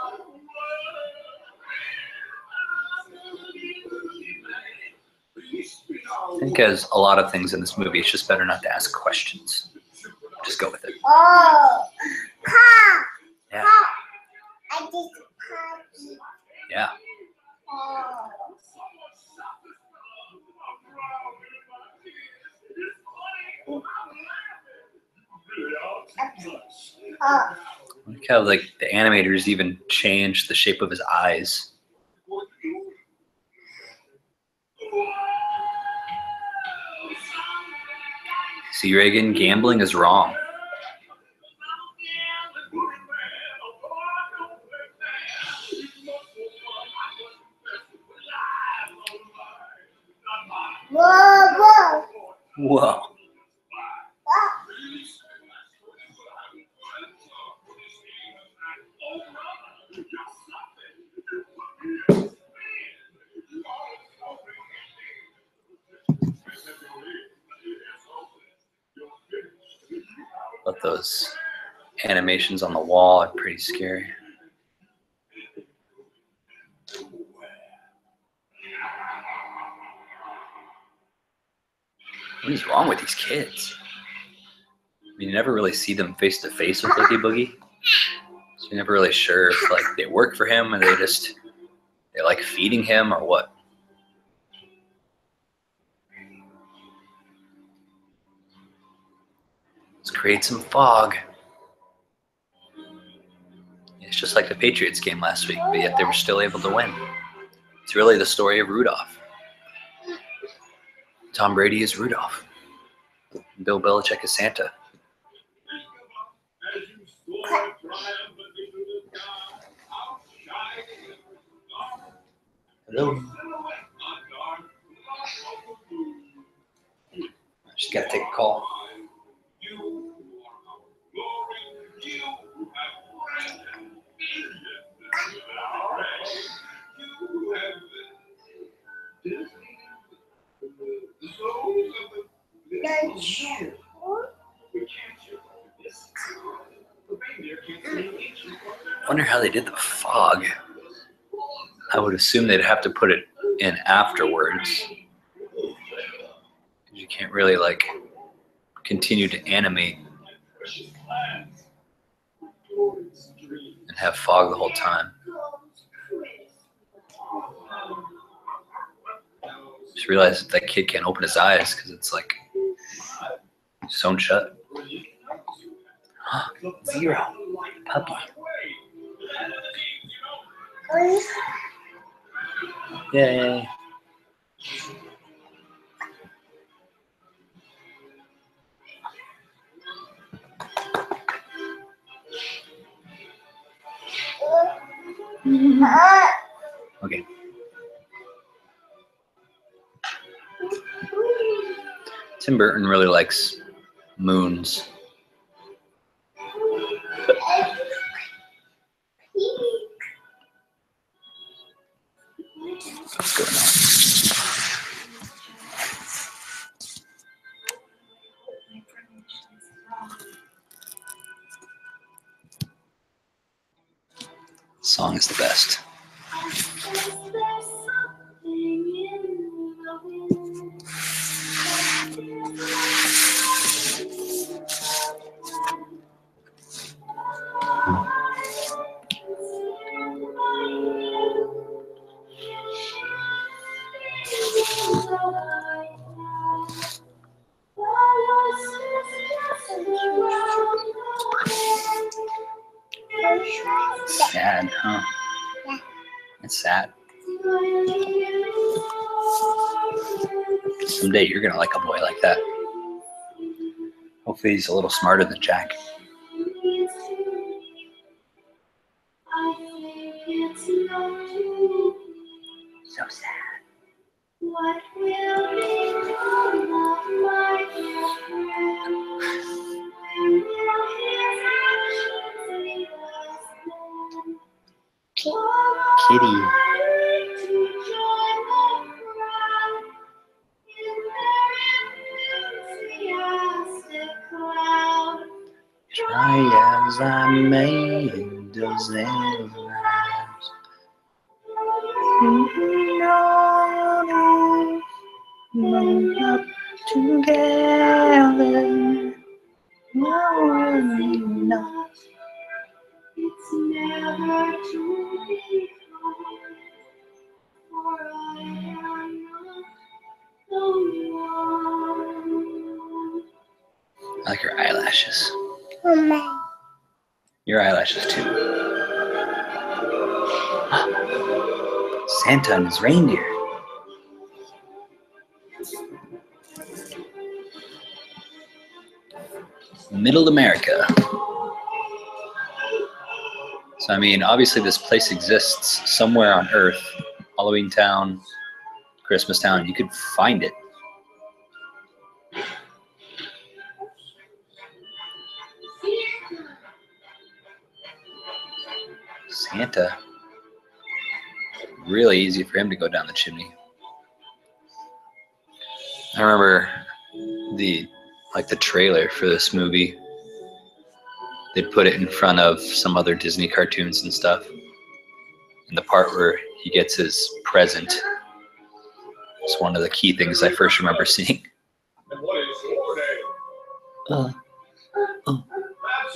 Speaker 1: I think as a lot of things in this movie, it's just better not to ask questions. Just go with it.
Speaker 7: Oh, Pop.
Speaker 1: Yeah.
Speaker 7: Pop. I did puppy.
Speaker 1: Yeah.
Speaker 7: Oh. Oh.
Speaker 1: Look how like the animators even changed the shape of his eyes. See, Reagan, gambling is wrong.
Speaker 7: Whoa, whoa.
Speaker 1: Whoa. But those animations on the wall are pretty scary. What is wrong with these kids? I mean, you never really see them face to face with Oogie Boogie. So you're never really sure if like they work for him or they like feeding him or what. Let's create some fog. It's just like the Patriots game last week, but yet they were still able to win. It's really the story of Rudolph. Tom Brady is Rudolph. Bill Belichick is Santa. Hello. Just gotta take a call. Wonder how they did the fog. I would assume they'd have to put it in afterwards. You can't really like continue to animate and have fog the whole time. Just realized that kid can't open his eyes because it's like sewn shut. 0 puppy. Yay. Okay. Tim Burton really likes moons. What's going on? The song is the best. Sad, huh?
Speaker 7: Yeah.
Speaker 1: It's sad. Someday you're gonna like a boy like that. Hopefully he's a little smarter than Jack. So sad.
Speaker 3: What will become of my friend? Where will his actions lead us then?
Speaker 1: Kitty.
Speaker 3: To join the crowd
Speaker 1: High as I may, it doesn't rise. Up together. No.
Speaker 3: It's never too late, for I am not the one.
Speaker 1: I like your eyelashes.
Speaker 7: Oh my.
Speaker 1: Your eyelashes too. Santa and his reindeer. Middle America. So I mean, obviously this place exists somewhere on Earth. Halloween Town, Christmas Town. You could find it. Santa. Really easy for him to go down the chimney. I remember the trailer for this movie. They'd put it in front of some other Disney cartoons and stuff. And the part where he gets his present is one of the key things I first remember seeing.
Speaker 4: And what is your name? That's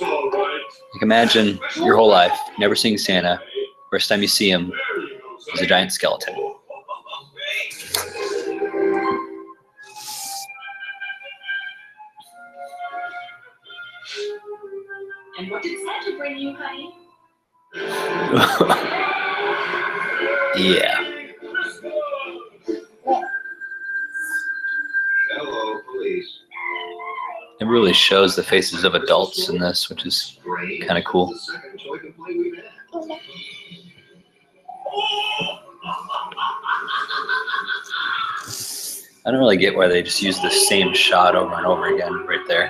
Speaker 4: all right.
Speaker 1: Like imagine your whole life never seeing Santa. First time you see him,
Speaker 4: There you go,
Speaker 1: he's a giant skeleton.
Speaker 3: And what did Santa bring you, honey?
Speaker 1: Yeah.
Speaker 5: Hello, police.
Speaker 1: It really shows the faces of adults in this, which is kind of cool.
Speaker 5: The second toy complaint we've had.
Speaker 1: I don't really get why they just use the same shot over and over again right there.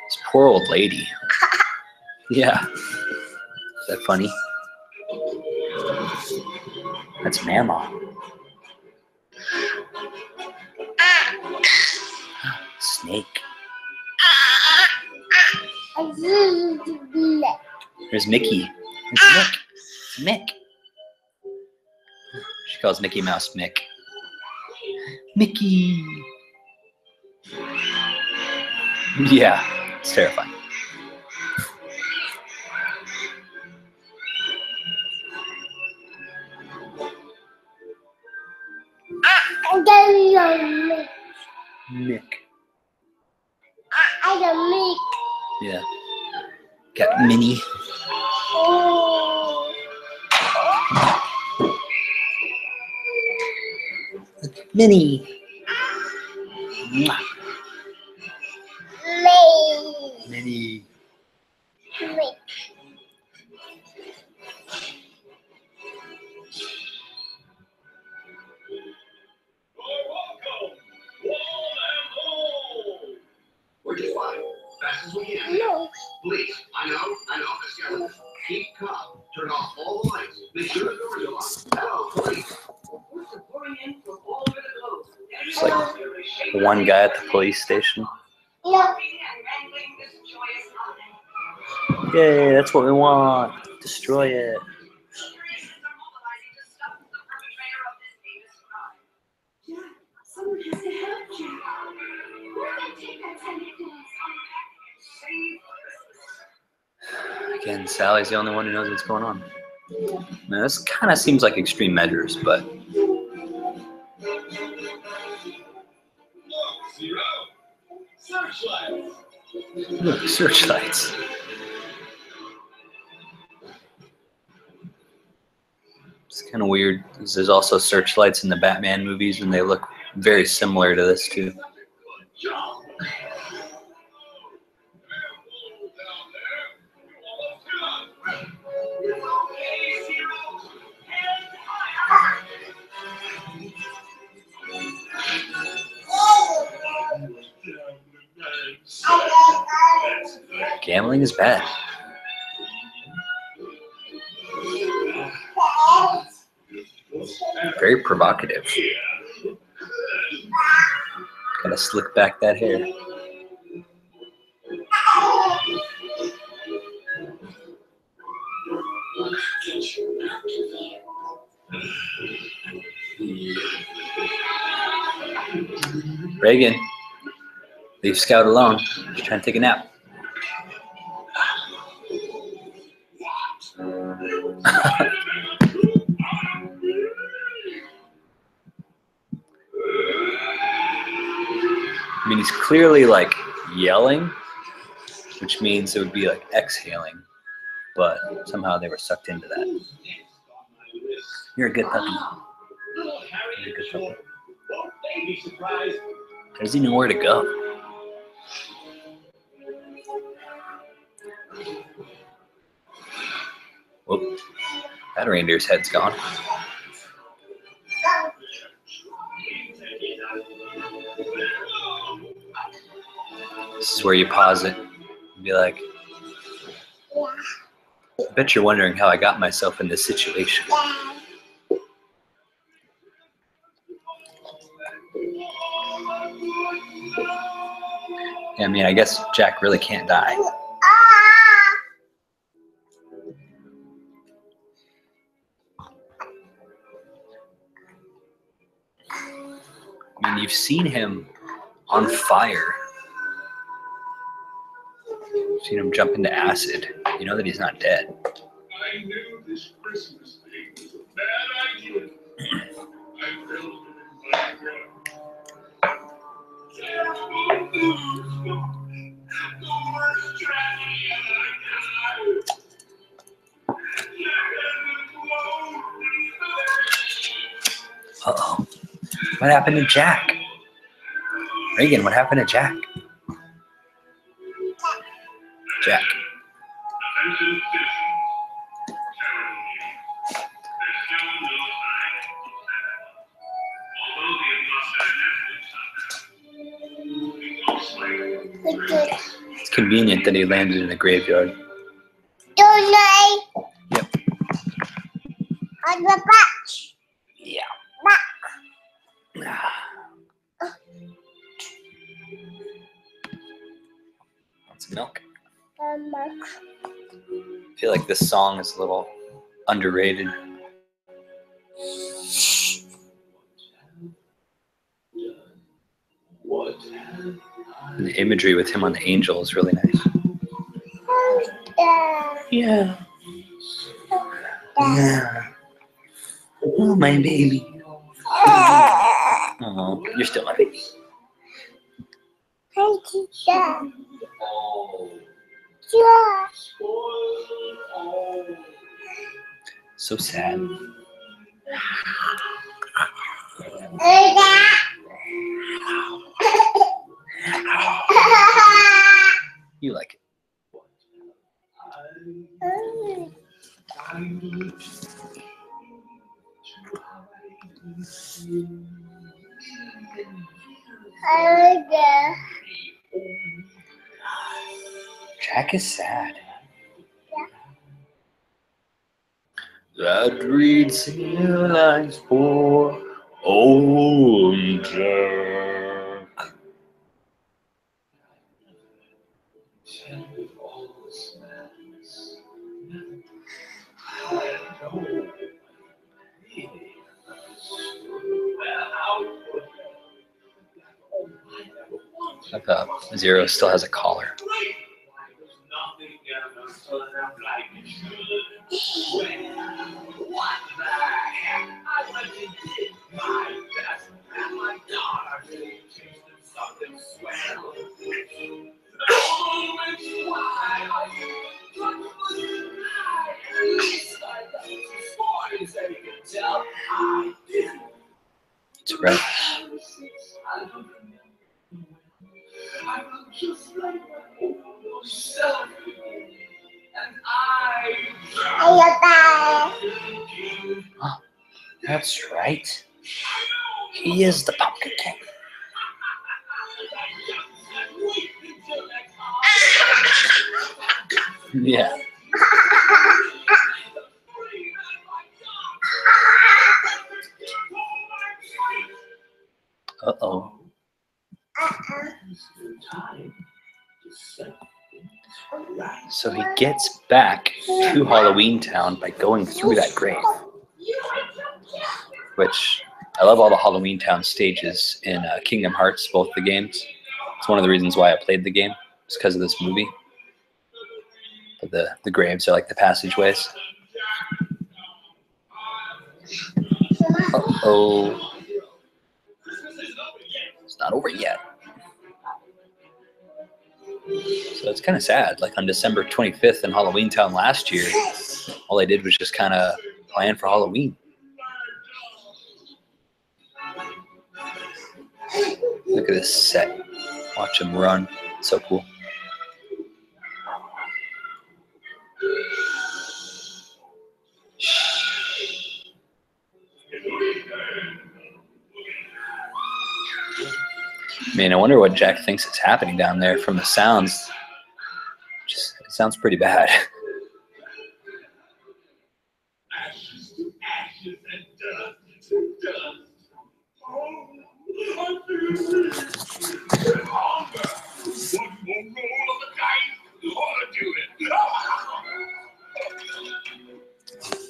Speaker 1: This poor old lady. Yeah. Is that funny? That's Mama. Snake. There's Mickey. There's Mick. It's Mick. She calls Mickey Mouse Mick. Mickey. Yeah, it's terrifying. Mick.
Speaker 7: I got Mick.
Speaker 1: Yeah. Got Minnie.
Speaker 7: Oh.
Speaker 1: Minnie. Mwah.
Speaker 7: Mick.
Speaker 1: Minnie.
Speaker 7: Mick.
Speaker 5: We're just fine. Fast as we can.
Speaker 7: No.
Speaker 5: Please, I know, skeleton. Keep calm. Turn off all the lights. Make sure the doors are locked. Hello, police.
Speaker 1: It's like the one guy at the police station.
Speaker 7: No.
Speaker 1: Yay, that's what we want. Destroy it.
Speaker 3: Jack, someone has to help Jack. We're gonna take that Santa Claus.
Speaker 1: Again, Sally's the only one who knows what's going on. Now, this kind of seems like extreme measures, but
Speaker 4: Zero. Searchlight.
Speaker 1: look, searchlights. It's kind of weird because there's also searchlights in the Batman movies, and they look very similar to this too. Gambling is bad. Very provocative. Gotta slick back that hair. Reagan, leave Scout alone. She's trying to take a nap. I mean, he's clearly like yelling, which means it would be like exhaling, but somehow they were sucked into that. You're a good puppy. You're a good puppy. How does he know where to go? Whoop. That reindeer's head's gone. This is where you pause it and be like, I bet you're wondering how I got myself in this situation. Yeah, I mean, I guess Jack really can't die. I mean, you've seen him on fire. You've seen him jump into acid. You know that he's not dead.
Speaker 4: I knew this Christmas thing was a bad idea. I felt it in my gut. The worst tragedy of my life.
Speaker 1: Uh-oh. What happened to Jack? Reagan, what happened to Jack? Jack. It's convenient that he landed in a graveyard. Yep.
Speaker 7: On the back.
Speaker 1: Yeah. Want some milk? I feel like this song is a little underrated. And the imagery with him on the angel is really nice. Yeah. Yeah. Oh, my baby. Oh, you're still my baby. So sad. You like it. Jack is sad. That reads lines for old Jack. Like Zero still has a collar.
Speaker 6: What the heck? I went and did my best, and my daughter tasted something swell. Oh, it's why I at least I got some stories that you can tell. I did.
Speaker 1: That's right.
Speaker 6: I was just like my old self. And
Speaker 1: Oh, that's right. He is the Pumpkin King. Yeah. Uh-oh. So he gets back to Halloween Town by going through that grave, which I love all the Halloween Town stages in Kingdom Hearts, both the games. It's one of the reasons why I played the game. It's because of this movie. But the graves are like the passageways. Uh-oh. It's not over yet. So it's kind of sad. Like on December 25th in Halloween Town last year, all I did was just kind of plan for Halloween. Look at this set. Watch him run. It's so cool. Man, I wonder what Jack thinks is happening down there from the sounds. It sounds pretty bad.
Speaker 4: Ashes to ashes and dust to dust. Oh, I feel sick. Hunger. One more roll of the dice ought to do it.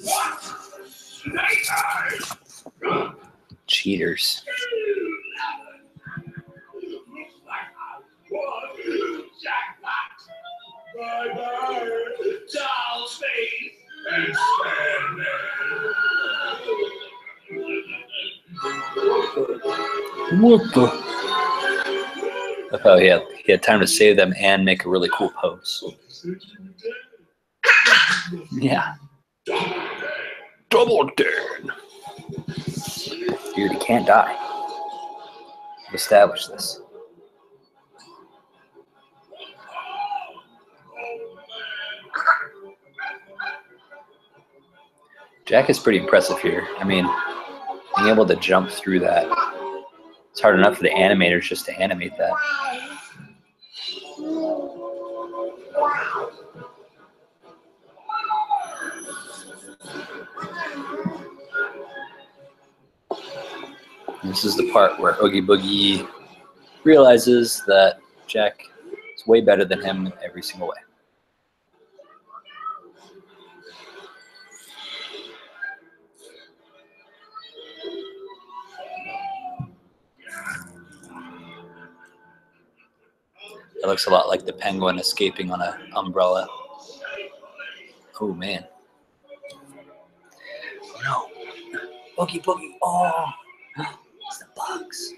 Speaker 4: What? Snake eyes.
Speaker 1: Cheaters.
Speaker 4: Looks like I won. Jackpot. Bye-bye. Doll's face and stand
Speaker 1: What the? Oh, he had time to save them and make a really cool pose. Yeah. Double turn. Dude, he can't die. We've established this. Jack is pretty impressive here. I mean, being able to jump through that. It's hard enough for the animators just to animate that. This is the part where Oogie Boogie realizes that Jack is way better than him in every single way. It looks a lot like the penguin escaping on an umbrella. Oh, man. Oh, no. Oogie Boogie. Oh, it's the bugs.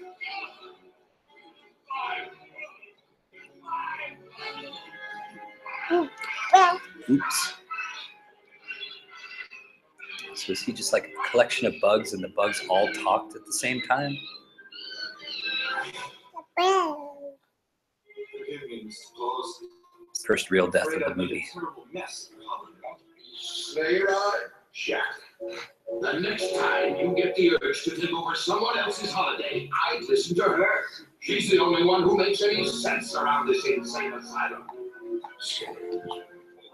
Speaker 1: Oops. So is he just like a collection of bugs and the bugs all talked at the same time? First real death of the movie.
Speaker 5: Say it right, Jack.
Speaker 2: The next time you get the urge to take over someone else's holiday, I'd listen to her. She's the only one who makes any sense around this insane asylum.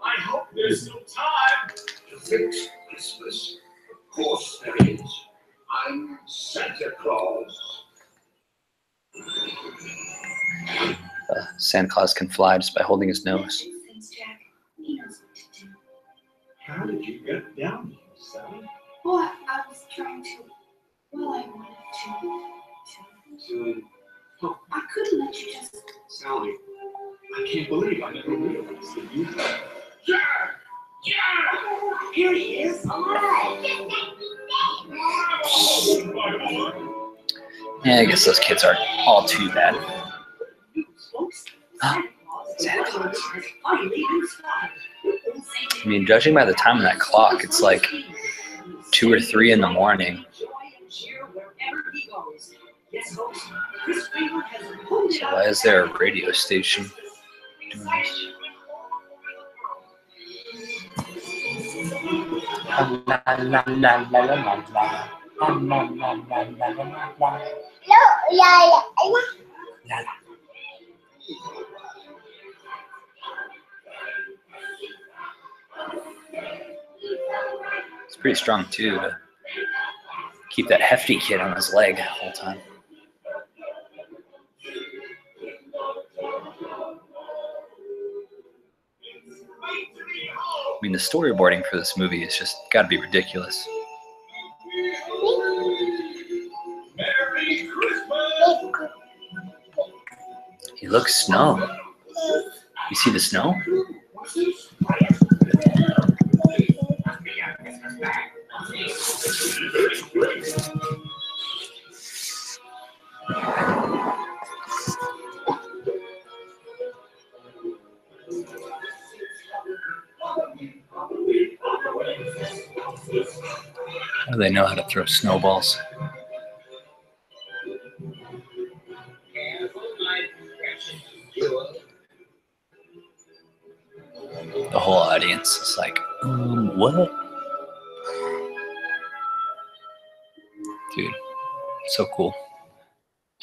Speaker 4: I hope there's still time.
Speaker 2: To fix Christmas? Of course there is. I'm Santa Claus.
Speaker 1: Santa Claus can fly just by holding his nose.
Speaker 3: Thanks, Jack. He knows what to do.
Speaker 4: How did you get down here, Sally?
Speaker 3: Well, I was trying to. Well, I wanted to.
Speaker 4: So,
Speaker 3: I couldn't let you just.
Speaker 4: Sally, I can't believe I never realized that you.
Speaker 2: Yeah! Yeah!
Speaker 3: Here he is.
Speaker 1: Yeah, I guess those kids aren't all too bad. Santa Claus. I mean, judging by the time of that clock, it's like 2 or 3 in the morning. So why is there a radio station doing this? It's pretty strong too to keep that hefty kid on his leg the whole time. I mean, the storyboarding for this movie is just got to be ridiculous. Look, snow. You see the snow? How do they know how to throw snowballs? The whole audience is like, what? Dude, so cool.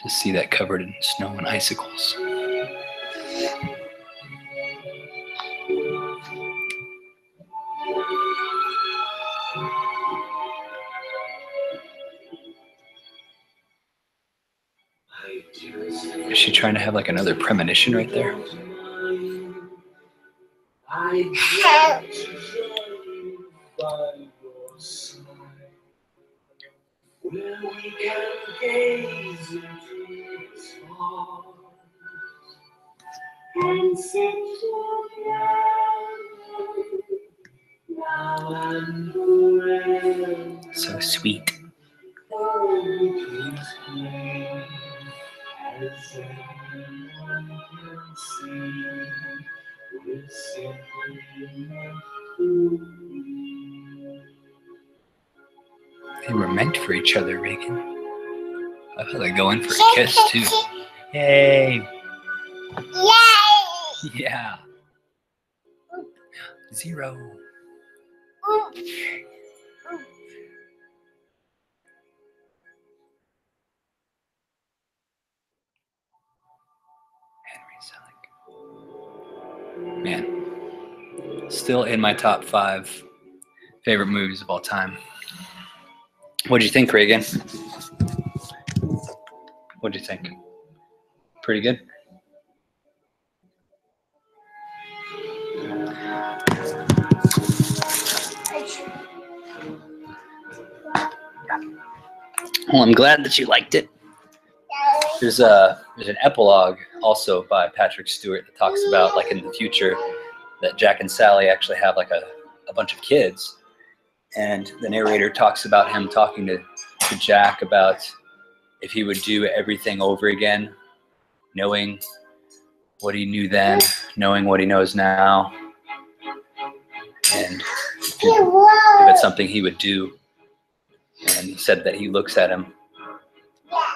Speaker 1: Just see that covered in snow and icicles. Is she trying to have like another premonition right there? So sweet. They were meant for each other, Reagan. I feel like going for a kiss too. Yay!
Speaker 7: Yay!
Speaker 1: Yeah. 0. Man, still in my top 5 favorite movies of all time. What'd you think, Reagan? What'd you think? Pretty good? Well, I'm glad that you liked it. There's an epilogue also by Patrick Stewart that talks about, like, in the future that Jack and Sally actually have like a bunch of kids, and the narrator talks about him talking to Jack about if he would do everything over again, knowing what he knew then, knowing what he knows now, and if it's something he would do. And he said that he looks at him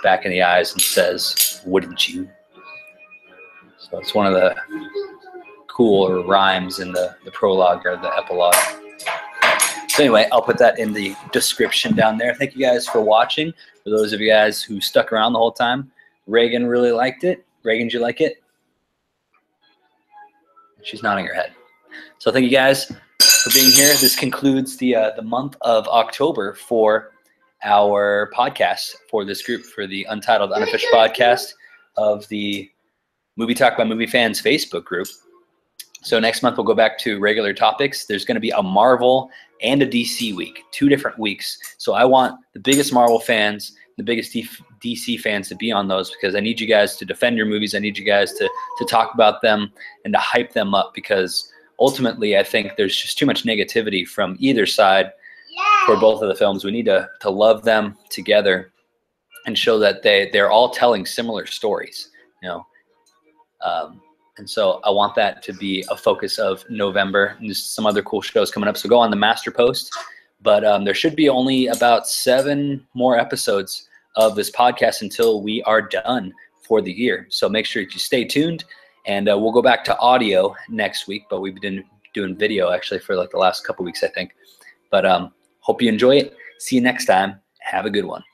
Speaker 1: back in the eyes and says, "Wouldn't you?" So it's one of the cool rhymes in the prologue or the epilogue. So anyway, I'll put that in the description down there. Thank you guys for watching. For those of you guys who stuck around the whole time, Reagan really liked it. Reagan, did you like it? She's nodding her head. So thank you guys for being here. This concludes the month of October for our podcast for this group, for the Untitled Unofficial podcast of the Movie Talk by Movie Fans Facebook group. So next month we'll go back to regular topics. There's going to be a Marvel and a DC week, 2 different weeks. So I want the biggest Marvel fans, the biggest DC fans to be on those, because I need you guys to defend your movies. I need you guys to talk about them and to hype them up, because ultimately I think there's just too much negativity from either side for both of the films. We need to love them together and show that they're all telling similar stories, you know. And so I want that to be a focus of November. And there's some other cool shows coming up, so go on the master post. But there should be only about 7 more episodes of this podcast until we are done for the year. So make sure that you stay tuned, and we'll go back to audio next week. But we've been doing video actually for like the last couple weeks, I think. But hope you enjoy it. See you next time. Have a good one.